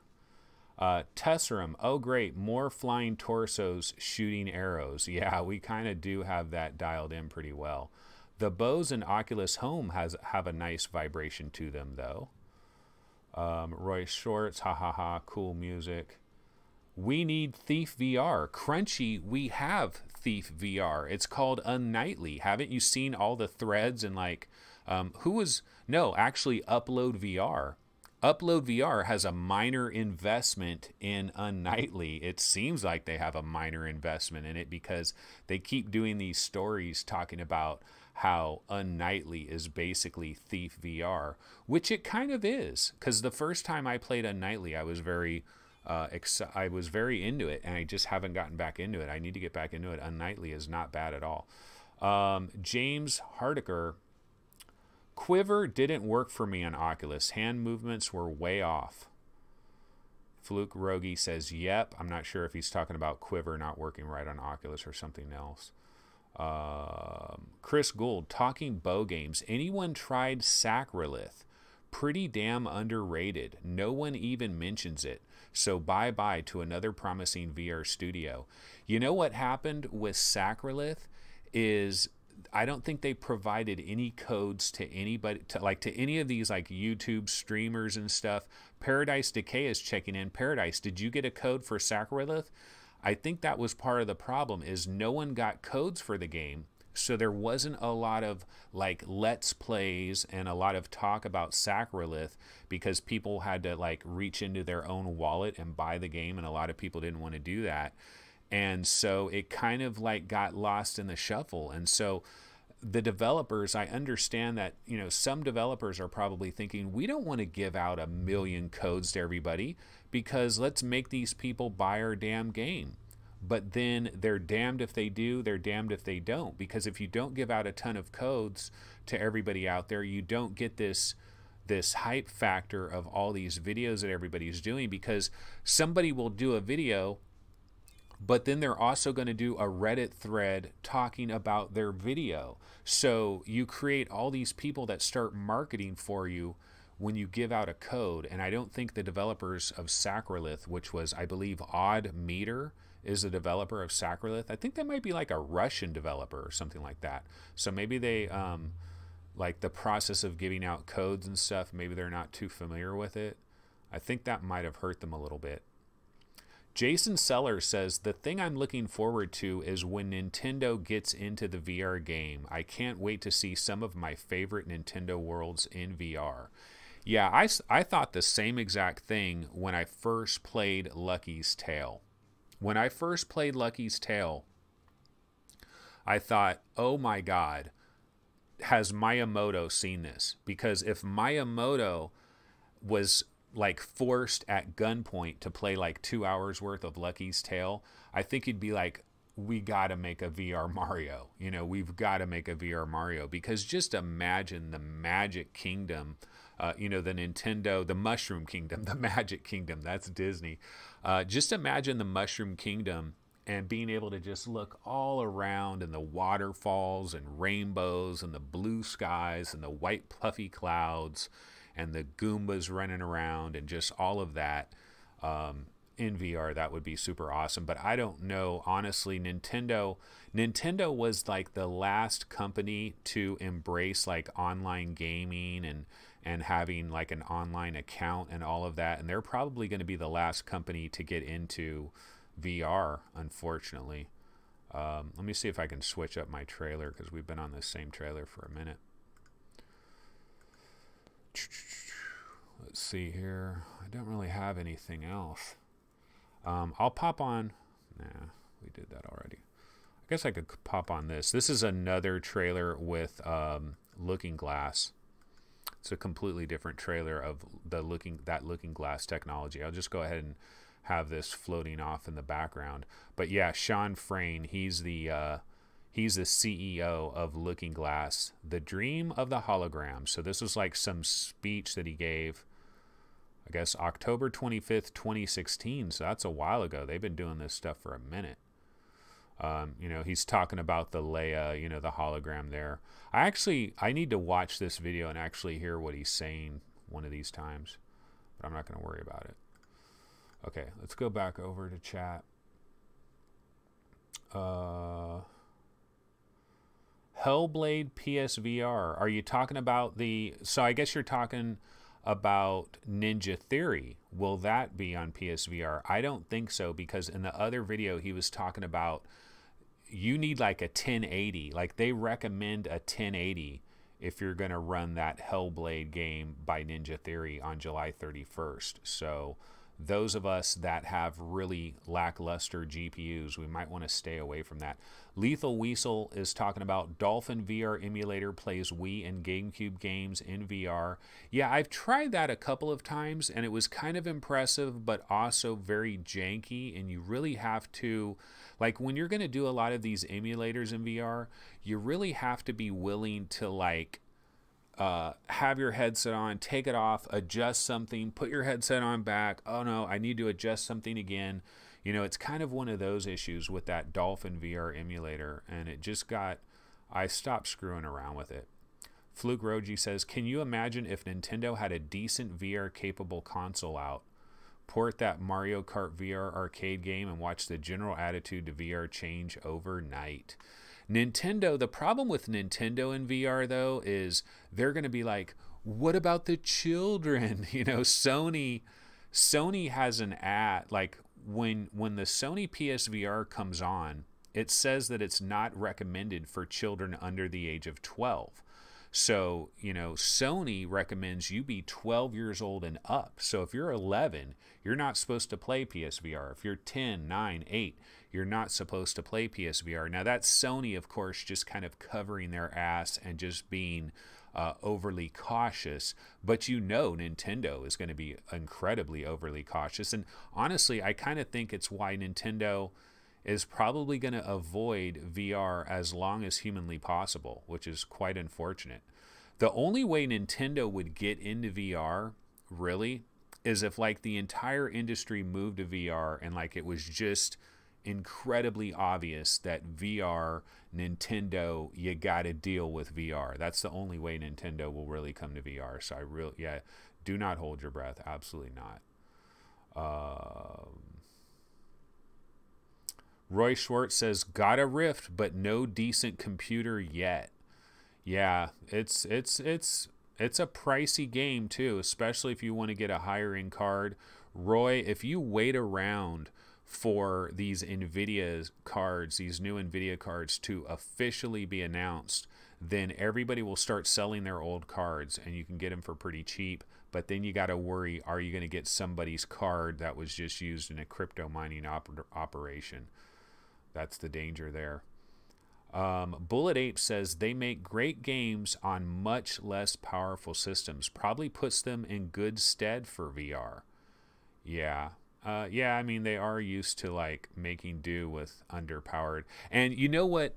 Tesserum, oh great, more flying torsos shooting arrows. Yeah, we kind of do have that dialed in pretty well. The bows in Oculus Home have a nice vibration to them, though. Roy Shorts, ha ha ha, cool music. We need Thief VR. Crunchy, we have Thief VR. It's called Unnightly. Haven't you seen all the threads and like, actually Upload VR. Upload VR has a minor investment in Unnightly. It seems like they have a minor investment in it because they keep doing these stories talking about how Unnightly is basically Thief VR, which it kind of is. Because the first time I played Unnightly, I was very into it, and I just haven't gotten back into it. I need to get back into it. Unnightly is not bad at all. James Hardiker, Quiver didn't work for me on Oculus. Hand movements were way off. Fluke Rogie says, yep. I'm not sure if he's talking about Quiver not working right on Oculus or something else. Chris Gould, talking bow games. Anyone tried Sacrilith? Pretty damn underrated. No one even mentions it. So bye-bye to another promising VR studio. You know what happened with Sacrilith is I don't think they provided any codes to anybody, to any of these like YouTube streamers and stuff. Paradise Decay is checking in. Paradise, did you get a code for Sacrilith? I think that was part of the problem is no one got codes for the game. So there wasn't a lot of like let's plays and a lot of talk about Sacrilith because people had to like reach into their own wallet and buy the game, and a lot of people didn't want to do that. And so it kind of like got lost in the shuffle. And so the developers, I understand that, you know, some developers are probably thinking, we don't want to give out 1 million codes to everybody because let's make these people buy our damn game. But then they're damned if they do, they're damned if they don't. Because if you don't give out a ton of codes to everybody out there, you don't get this hype factor of all these videos that everybody's doing, because somebody will do a video, but then they're also going to do a Reddit thread talking about their video. So you create all these people that start marketing for you when you give out a code. And I don't think the developers of Sacrilith, which was, I believe, Odd Meter, is the developer of Sacrilith. I think that might be like a Russian developer or something like that. So maybe they, like the process of giving out codes and stuff, maybe they're not too familiar with it. I think that might have hurt them a little bit. Jason Sellers says, the thing I'm looking forward to is when Nintendo gets into the VR game. I can't wait to see some of my favorite Nintendo worlds in VR. Yeah, I thought the same exact thing when I first played Lucky's Tale. When I first played Lucky's Tale, I thought, oh my God, has Miyamoto seen this? Because if Miyamoto was like forced at gunpoint to play like 2 hours worth of Lucky's Tale, I think he'd be like, we got to make a VR Mario. You know, we've got to make a VR Mario, because just imagine the Magic Kingdom, you know, the Nintendo, the Mushroom Kingdom, the Magic Kingdom, that's Disney. Just imagine the Mushroom Kingdom and being able to just look all around, and the waterfalls and rainbows and the blue skies and the white puffy clouds and the Goombas running around and just all of that in VR. That would be super awesome. But I don't know, honestly, Nintendo was like the last company to embrace like online gaming and having like an online account and all of that. And they're probably going to be the last company to get into VR, unfortunately. Let me see if I can switch up my trailer, because we've been on this same trailer for a minute. Let's see here. I don't really have anything else. I'll pop on. Nah, we did that already. I guess I could pop on this. This is another trailer with Looking Glass. It's a completely different trailer of that Looking Glass technology. I'll just go ahead and have this floating off in the background. But yeah, Sean Frayne, he's the He's the CEO of Looking Glass, the dream of the hologram. So this was like some speech that he gave, I guess, October 25th, 2016. So that's a while ago. They've been doing this stuff for a minute. You know, he's talking about the Leia, you know, the hologram there. I need to watch this video and actually hear what he's saying one of these times. But I'm not going to worry about it. Okay, let's go back over to chat. Hellblade PSVR. Are you talking about the... So I guess you're talking about Ninja Theory. Will that be on PSVR? I don't think so, because in the other video he was talking about you need like a 1080. Like they recommend a 1080 if you're going to run that Hellblade game by Ninja Theory on July 31st. So those of us that have really lackluster GPUs, we might want to stay away from that. Lethal Weasel is talking about Dolphin VR emulator plays Wii and GameCube games in VR. Yeah, I've tried that a couple of times and it was kind of impressive, but also very janky. And you really have to, like when you're going to do a lot of these emulators in VR, you really have to be willing to like have your headset on, take it off, adjust something, put your headset on back. Oh no, I need to adjust something again. You know, it's kind of one of those issues with that Dolphin VR emulator, and it just got, I stopped screwing around with it. Fluke Roji says, can you imagine if Nintendo had a decent VR capable console out? Port that Mario Kart VR arcade game and watch the general attitude to VR change overnight. Nintendo, the problem with Nintendo in VR though is they're going to be like, what about the children? You know, Sony has an ad, like when the Sony PSVR comes on, it says that it's not recommended for children under the age of 12. So, you know, Sony recommends you be 12 years old and up. So if you're 11, you're not supposed to play PSVR. If you're 10, 9, 8, you're not supposed to play PSVR. Now that's Sony, of course, just kind of covering their ass and just being overly cautious. But you know Nintendo is going to be incredibly overly cautious. And honestly, I kind of think it's why Nintendo is probably going to avoid VR as long as humanly possible, which is quite unfortunate. The only way Nintendo would get into VR, really, is if like the entire industry moved to VR and like it was just incredibly obvious that VR, Nintendo, you got to deal with VR. That's the only way Nintendo will really come to VR. So yeah, do not hold your breath. Absolutely not. Roy Schwartz says, got a Rift, but no decent computer yet. Yeah, it's a pricey game too, especially if you want to get a higher end card. Roy, if you wait around for these NVIDIA cards, these new NVIDIA cards to officially be announced, then everybody will start selling their old cards and you can get them for pretty cheap. But then you got to worry, are you going to get somebody's card that was just used in a crypto mining operation? That's the danger there. Bullet Ape says they make great games on much less powerful systems. Probably puts them in good stead for VR. Yeah. Yeah, I mean, they are used to like making do with underpowered. And you know what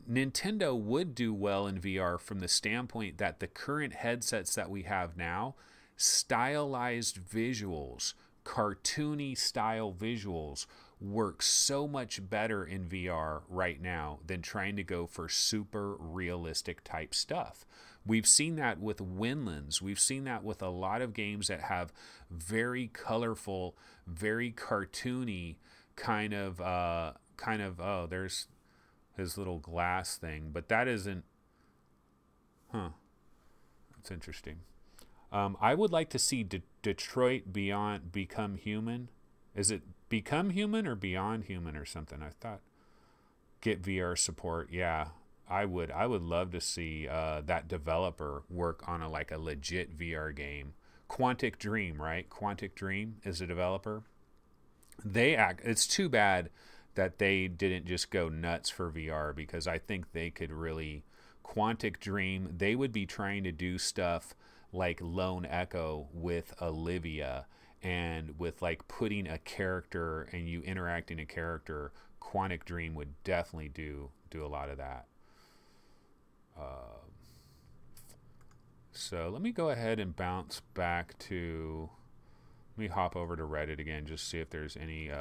Nintendo would do well in VR from the standpoint that the current headsets that we have now, stylized visuals, cartoony style visuals, work so much better in VR right now than trying to go for super realistic type stuff. We've seen that with Windlands. We've seen that with a lot of games that have very colorful, very cartoony kind of oh, there's his little glass thing, but that isn't, that's interesting. I would like to see Detroit Beyond Become Human. Is it Become Human or Beyond Human or something? I thought get VR support. Yeah, I would love to see that developer work on a legit VR game. Quantic Dream, right? Quantic Dream is a developer. It's too bad that they didn't just go nuts for VR, because I think they could really, Quantic Dream, they would be trying to do stuff like Lone Echo with Olivia, and with like putting a character and you interacting a character, Quantic Dream would definitely do a lot of that. So let me go ahead and bounce back to, let me hop over to Reddit again, just see if there's any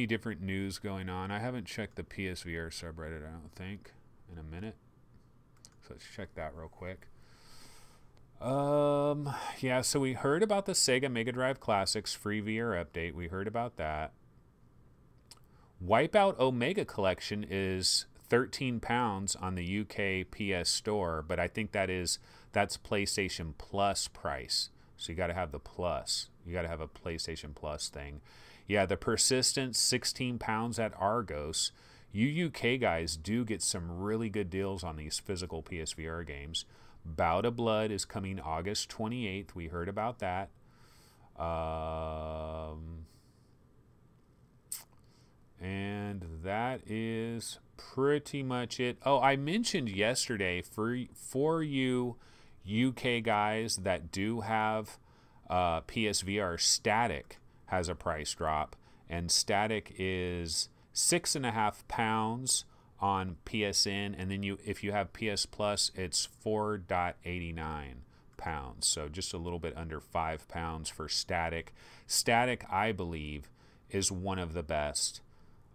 different news going on. I haven't checked the PSVR subreddit, I don't think, in a minute. So let's check that real quick. Yeah, so we heard about the Sega Mega Drive Classics free VR update. We heard about that. Wipeout Omega Collection is £13 on the UK PS Store, but I think that's PlayStation Plus price. So you got to have the Plus. You got to have a PlayStation Plus thing. Yeah, the Persistence, £16 at Argos. You UK guys do get some really good deals on these physical PSVR games. Bout of Blood is coming August 28th. We heard about that. And that is pretty much it. Oh, I mentioned yesterday for you UK guys that do have PSVR, Static has a price drop, and Static is £6.50 on PSN, and then if you have PS Plus, it's £4.89. So just a little bit under £5 for Static. Static, I believe, is one of the best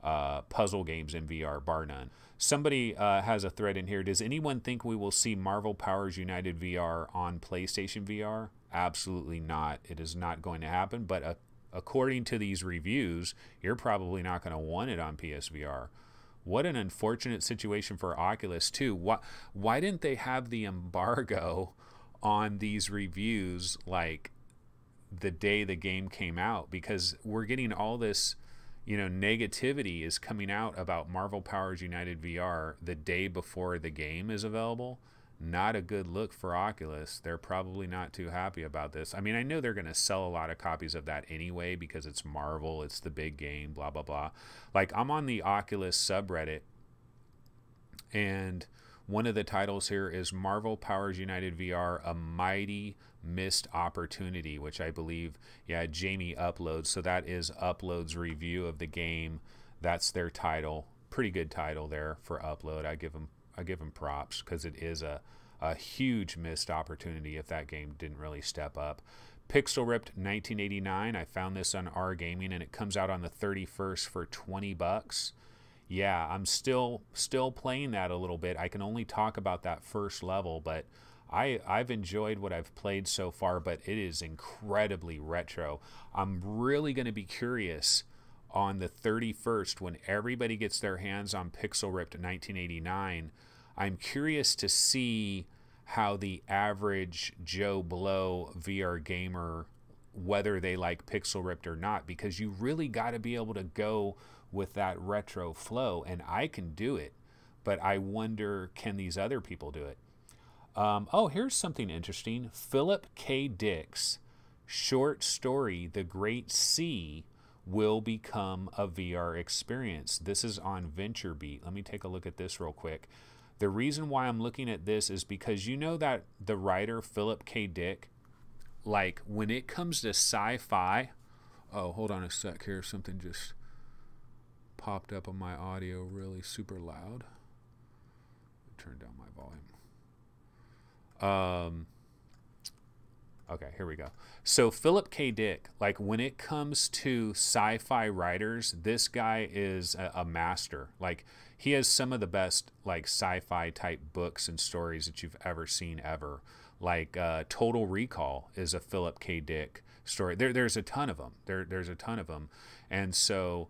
puzzle games in VR, bar none. Somebody has a thread in here. Does anyone think we will see Marvel Powers United VR on PlayStation VR? Absolutely not. It is not going to happen, but according to these reviews, you're probably not going to want it on PSVR. What an unfortunate situation for Oculus, too. Why didn't they have the embargo on these reviews like the day the game came out? Because we're getting all this, negativity is coming out about Marvel Powers United VR the day before the game is available. Not a good look for Oculus. They're probably not too happy about this. I mean, I know they're going to sell a lot of copies of that anyway because it's Marvel, it's the big game, blah, blah, blah. Like, I'm on the Oculus subreddit, and one of the titles here is Marvel Powers United VR, A Mighty Missed Opportunity, which I believe, Jamie uploads. So that is Upload's review of the game. That's their title. Pretty good title there for Upload. I give them props because it is a huge missed opportunity if that game didn't really step up. Pixel Ripped 1989. I found this on R Gaming, and it comes out on the 31st for $20. Yeah, I'm still playing that a little bit. I can only talk about that first level, but I've enjoyed what I've played so far, but it is incredibly retro. I'm really going to be curious on the 31st when everybody gets their hands on Pixel Ripped 1989. I'm curious to see how the average Joe Blow VR gamer, whether they like Pixel Ripped or not, because you really got to be able to go with that retro flow, and I can do it, but I wonder, can these other people do it? Oh, here's something interesting. Philip K. Dick's short story, The Great Sea, will become a VR experience. This is on VentureBeat. Let me take a look at this real quick. The reason why I'm looking at this is because you know that the writer Philip K. Dick, like when it comes to sci-fi, oh, hold on a sec here. Something just popped up on my audio really super loud. Turn down my volume. Okay, here we go. So Philip K. Dick, like when it comes to sci-fi writers, this guy is a master. Like he has some of the best like sci-fi type books and stories that you've ever seen ever. Like Total Recall is a Philip K. Dick story. There's a ton of them. There's a ton of them. And so,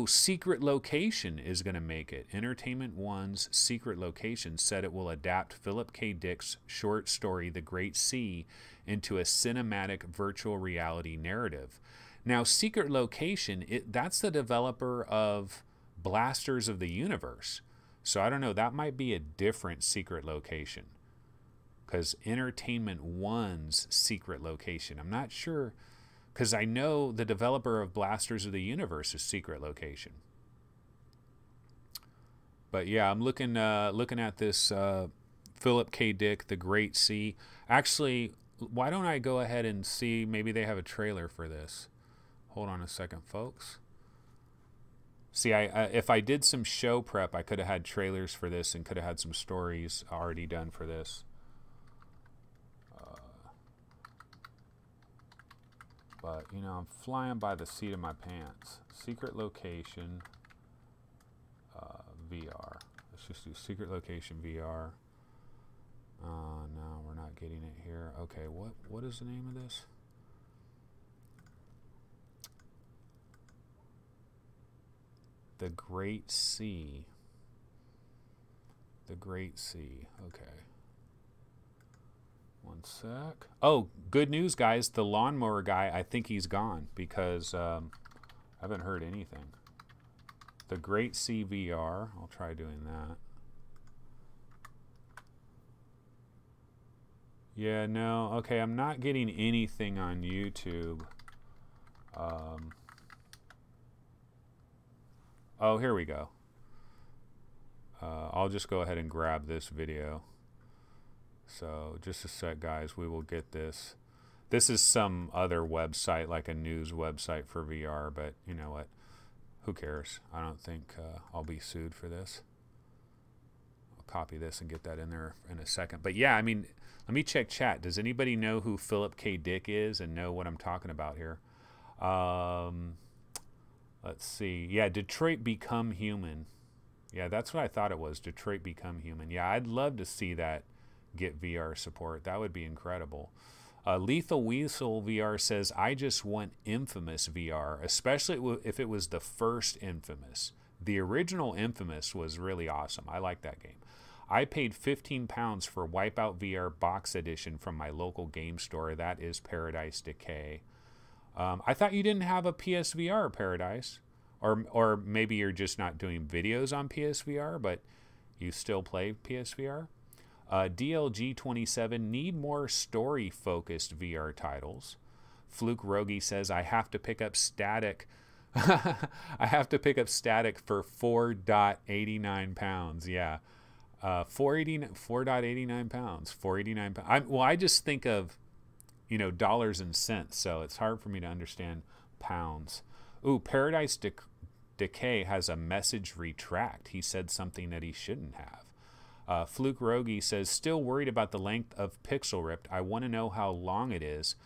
Secret Location is going to make it. Entertainment One's Secret Location said it will adapt Philip K. Dick's short story, The Great Sea, into a cinematic virtual reality narrative. Now, Secret Location, that's the developer of Blasters of the Universe. So I don't know, that might be a different Secret Location. Because Entertainment One's Secret Location, I'm not sure, because I know the developer of Blasters of the Universe is Secret Location. But yeah, I'm looking at this Philip K. Dick, The Great Sea. Actually, why don't I go ahead and see, maybe they have a trailer for this. Hold on a second, folks. See, if I did some show prep, I could have had trailers for this and could have had some stories already done for this. But, you know, I'm flying by the seat of my pants. Secret location VR. Let's just do secret location VR. No, we're not getting it here. Okay, what is the name of this? The Great Sea. The Great Sea. Okay. One sec. Oh, good news, guys. The lawnmower guy, I think he's gone because I haven't heard anything. The Great Sea VR. I'll try doing that. Yeah, no. Okay, I'm not getting anything on YouTube. Oh, here we go. I'll just go ahead and grab this video. So just a sec, guys. We will get this. This is some other website, like a news website for VR, but you know what? Who cares? I don't think I'll be sued for this. I'll copy this and get that in there in a second. But yeah, I mean, let me check chat. Does anybody know who Philip K. Dick is and know what I'm talking about here? Let's see. Yeah, Detroit Become Human. Yeah, that's what I thought it was. Detroit Become Human. Yeah, I'd love to see that get VR support. That would be incredible. Lethal Weasel VR says, I just want Infamous VR, especially if it was the first Infamous. The original Infamous was really awesome. I like that game. I paid £15 for Wipeout VR box edition from my local game store. That is Paradise Decay. I thought you didn't have a PSVR, Paradise. Or maybe you're just not doing videos on PSVR, but you still play PSVR. DLG27, need more story-focused VR titles. Fluke Rogi says, I have to pick up Static. I have to pick up Static for £4.89. Yeah. 4.89 pounds. 4.89 pounds. Well, I just think of, you know, dollars and cents, so it's hard for me to understand pounds. Ooh, Paradise Decay has a message retract. He said something that he shouldn't have. Fluke Rogi says, still worried about the length of Pixel Ripped. I want to know how long it is.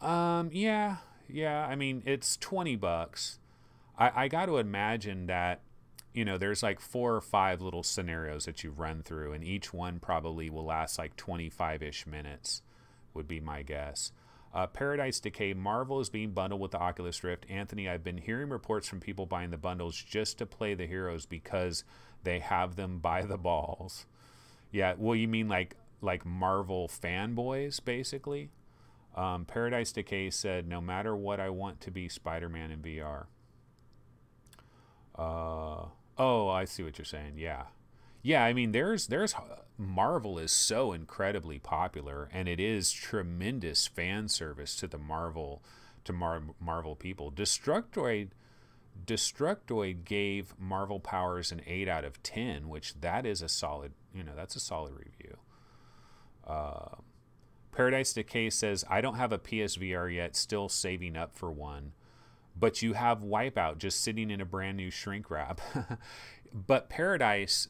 Yeah. I mean, it's $20. I got to imagine that, you know, there's like 4 or 5 little scenarios that you run through, and each one probably will last like 25-ish minutes, would be my guess. Paradise Decay, Marvel is being bundled with the Oculus Rift. Anthony, I've been hearing reports from people buying the bundles just to play the heroes because they have them by the balls. Yeah, well, you mean like Marvel fanboys, basically? Paradise Decay said, no matter what, I want to be Spider-Man in VR. Oh, I see what you're saying. Yeah. I mean, there's Marvel is so incredibly popular, and it is tremendous fan service to the Marvel people. Destructoid gave Marvel Powers an 8 out of 10, which that is a solid, you know, that's a solid review. Paradise Decay says, I don't have a PSVR yet, still saving up for one. But you have Wipeout just sitting in a brand new shrink wrap. But Paradise,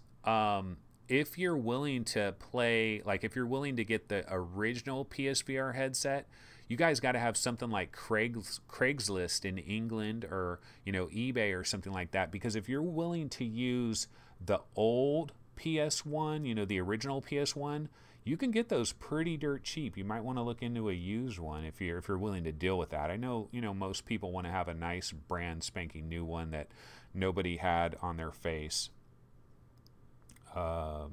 if you're willing to play, like if you're willing to get the original PSVR headset, you guys got to have something like Craigslist in England, or, you know, eBay or something like that. Because if you're willing to use the old PS1, you know, the original PS1, you can get those pretty dirt cheap. You might want to look into a used one if you're willing to deal with that. I know, you know, most people want to have a nice brand spanking new one that nobody had on their face. Yeah,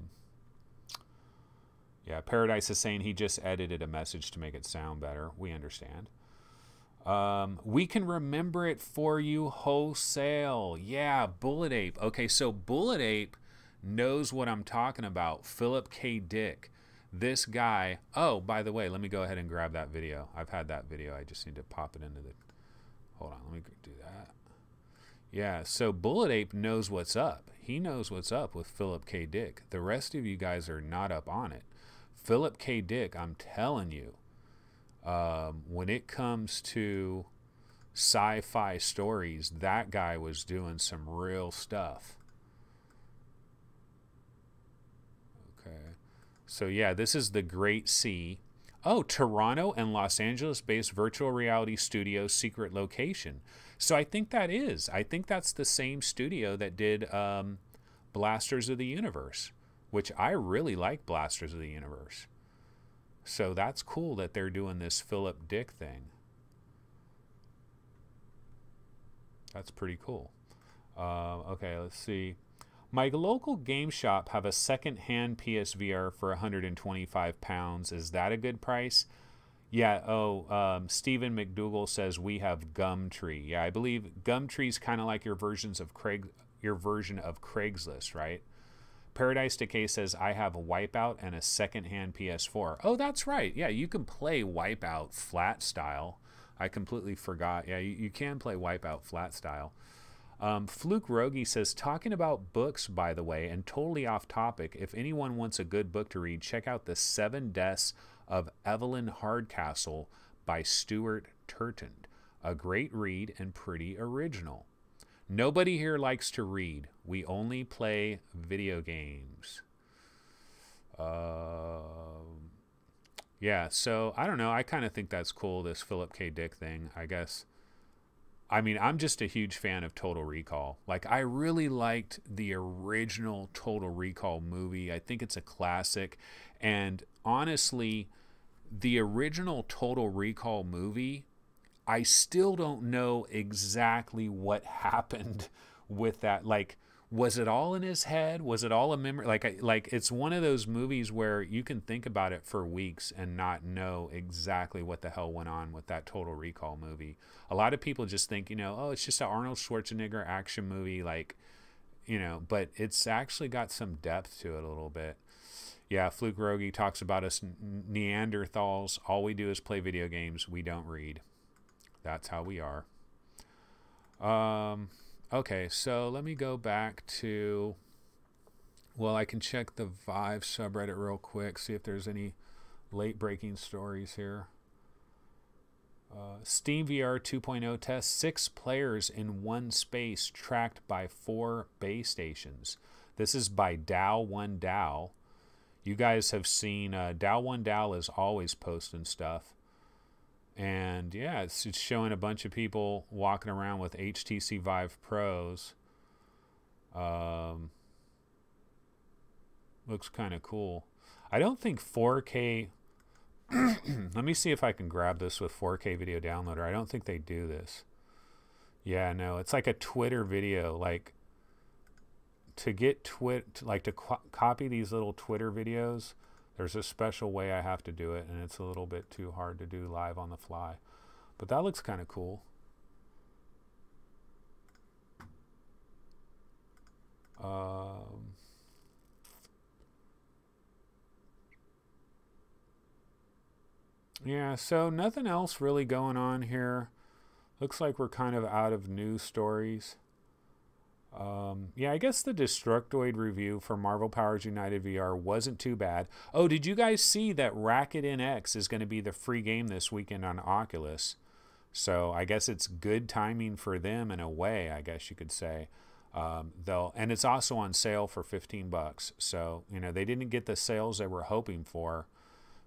Paradise is saying he just edited a message to make it sound better. We understand. We can remember it for you wholesale. Yeah, Bullet Ape. Okay, so Bullet Ape knows what I'm talking about. Philip K. Dick. This guy. Oh, by the way, let me go ahead and grab that video. I've had that video. I just need to pop it into the... Hold on, let me do that. Yeah, so Bullet Ape knows what's up. He knows what's up with Philip K. Dick. The rest of you guys are not up on it. Philip K. Dick, I'm telling you, When it comes to sci-fi stories, that guy was doing some real stuff. Okay. So yeah, this is the Great C. Oh, Toronto and Los Angeles-based virtual reality studio secret location. So I think that is. I think that's the same studio that did Blasters of the Universe, which I really like Blasters of the Universe. So that's cool that they're doing this Philip Dick thing. That's pretty cool. Okay, let's see. My local game shop have a second-hand PSVR for £125. Is that a good price? Yeah. Oh, Stephen McDougall says we have Gumtree. Yeah, I believe Gumtree's kind of like your version of Craigslist, right? Paradise Decay says I have a Wipeout and a second-hand PS4. Oh, that's right. Yeah, you can play Wipeout flat style. I completely forgot. Yeah, you can play Wipeout flat style. Fluke Rogi says, talking about books, by the way, and totally off topic, if anyone wants a good book to read, check out The Seven Deaths of Evelyn Hardcastle by Stuart Turton. A great read and pretty original. Nobody here likes to read. We only play video games. Yeah, so I don't know. I kind of think that's cool, this Philip K. Dick thing, I guess. I mean, I'm just a huge fan of Total Recall. Like, I really liked the original Total Recall movie. I think it's a classic. And honestly, the original Total Recall movie, I still don't know exactly what happened with that. Like, was it all in his head? Was it all a memory? Like it's one of those movies where you can think about it for weeks and not know exactly what the hell went on with that Total Recall movie. A lot of people just think, oh, it's just an Arnold Schwarzenegger action movie, like, but it's actually got some depth to it a little bit. Yeah, Fluke Rogi talks about us Neanderthals. All we do is play video games. We don't read. That's how we are. Okay, so let me go back to, well, I can check the Vive subreddit real quick, see if there's any late breaking stories here. Steam VR 2.0 test, 6 players in one space tracked by 4 base stations. This is by Dow1Dow. You guys have seen, Dow1Dow is always posting stuff. And yeah, it's showing a bunch of people walking around with HTC Vive Pros. Looks kind of cool. I don't think 4K... Let me see if I can grab this with 4K video downloader. I don't think they do this. Yeah, no, it's like a Twitter video. Like, to get copy these little Twitter videos, there's a special way I have to do it, and it's a little bit too hard to do live on the fly. But that looks kind of cool. Yeah, so nothing else really going on here. Looks like we're kind of out of news stories. Yeah, I guess the Destructoid review for Marvel Powers United VR wasn't too bad. Oh, did you guys see that Racket NX is going to be the free game this weekend on Oculus? So I guess it's good timing for them in a way, I guess you could say. And it's also on sale for $15. So, they didn't get the sales they were hoping for.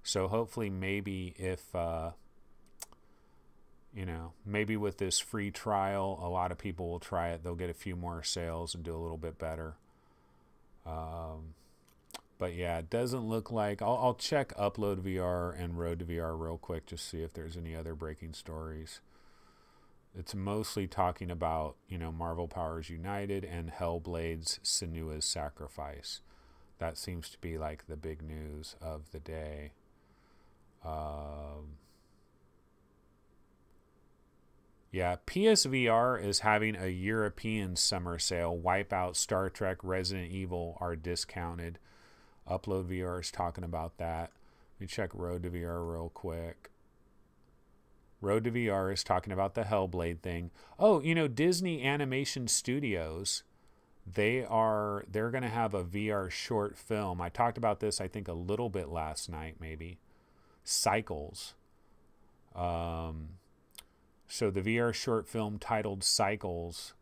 So hopefully maybe if... maybe with this free trial, a lot of people will try it. They'll get a few more sales and do a little bit better. But yeah, it doesn't look like... I'll check Upload VR and Road to VR real quick to see if there's any other breaking stories. It's mostly talking about, Marvel Powers United and Hellblade's Senua's Sacrifice. That seems to be like the big news of the day. Yeah, PSVR is having a European summer sale. Wipeout, Star Trek, Resident Evil are discounted. Upload VR is talking about that. Let me check Road to VR real quick. Road to VR is talking about the Hellblade thing. Oh, Disney Animation Studios, they're going to have a VR short film. I talked about this, I think, a little bit last night, maybe. Cycles. So the VR short film titled Cycles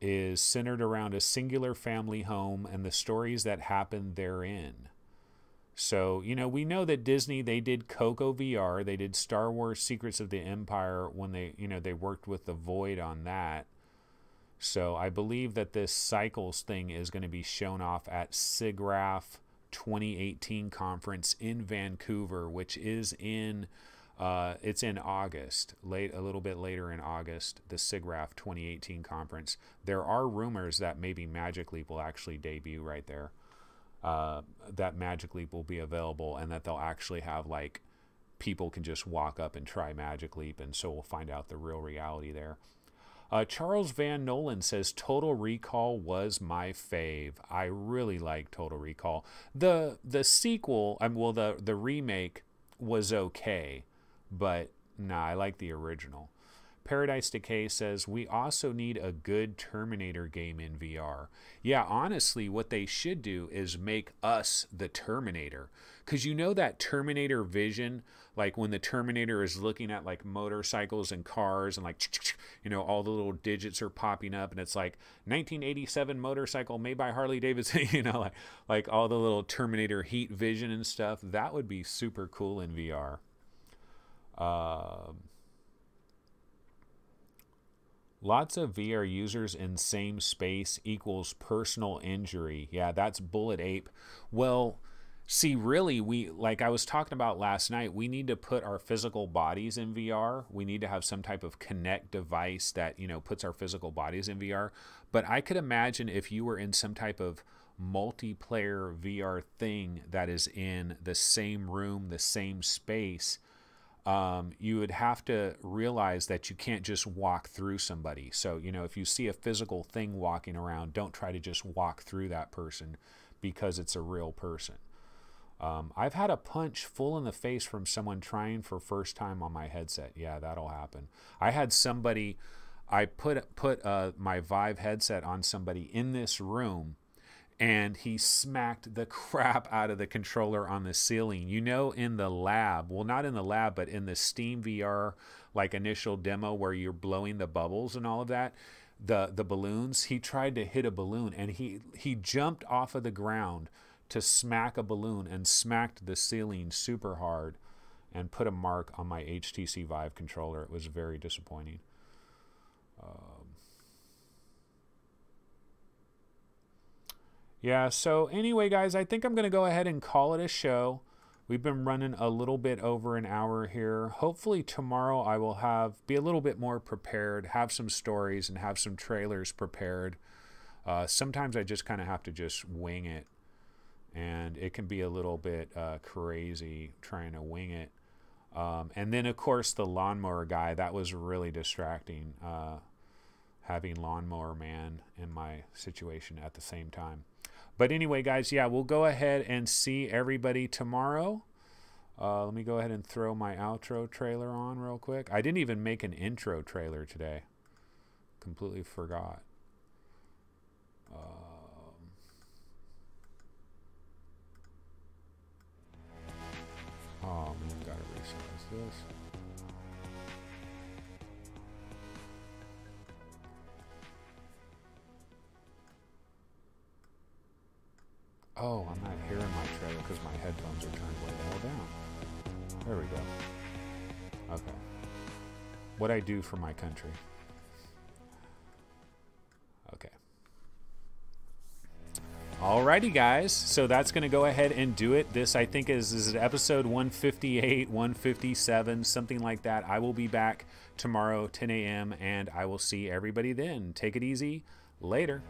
is centered around a singular family home and the stories that happen therein. So, you know, we know that Disney, they did Coco VR, they did Star Wars Secrets of the Empire when they, you know, they worked with the Void on that. So I believe that this Cycles thing is going to be shown off at SIGGRAPH 2018 conference in Vancouver, which is in, it's in August, a little bit later in August, the SIGGRAPH 2018 conference. There are rumors that maybe Magic Leap will actually debut right there. That Magic Leap will be available and that they'll actually have, like, people can just walk up and try Magic Leap, and so we'll find out the real reality there. Charles Van Nolan says Total Recall was my fave. I really like Total Recall. The sequel, well, the remake was okay, but nah, I like the original. Paradise Decay says, we also need a good Terminator game in VR. Yeah, honestly, what they should do is make us the Terminator. Because you know that Terminator vision, like when the Terminator is looking at like motorcycles and cars and like, you know, all the little digits are popping up and it's like 1987 motorcycle made by Harley Davidson, you know, like all the little Terminator heat vision and stuff. That would be super cool in VR. Lots of VR users in same space equals personal injury. Yeah, that's Bullet Ape. Well, see, really, like I was talking about last night, we need to put our physical bodies in VR. We need to have some type of Kinect device that, you know, puts our physical bodies in VR. But I could imagine if you were in some type of multiplayer VR thing that is in the same room, the same space, you would have to realize that you can't just walk through somebody. So, you know, if you see a physical thing walking around, don't try to just walk through that person because it's a real person. I've had a punch full in the face from someone trying for first time on my headset. Yeah, that'll happen. I had somebody, I put my Vive headset on somebody in this room, and he smacked the crap out of the controller on the ceiling. You know, in the lab, well, not in the lab, but in the Steam VR, like initial demo where you're blowing the bubbles and all of that, the balloons, he tried to hit a balloon and he jumped off of the ground to smack a balloon and smacked the ceiling super hard and put a mark on my HTC Vive controller. It was very disappointing. Yeah, so anyway, guys, I think I'm going to go ahead and call it a show. We've been running a little bit over an hour here. Hopefully tomorrow I will be a little bit more prepared, have some stories, and have some trailers prepared. Sometimes I just kind of have to just wing it, and it can be a little bit crazy trying to wing it. And then, of course, the lawnmower guy, that was really distracting, having Lawnmower Man in my situation at the same time. But anyway, guys, yeah, we'll go ahead and see everybody tomorrow. Let me go ahead and throw my outro trailer on real quick. I didn't even make an intro trailer today. Completely forgot. Oh, man, gotta resize this. Oh, I'm not hearing my trailer because my headphones are turned way the hell down. There we go. Okay. What I do for my country. Okay. Alrighty, guys. So that's going to go ahead and do it. This, I think, is episode 158, 157, something like that. I will be back tomorrow, 10 a.m., and I will see everybody then. Take it easy. Later.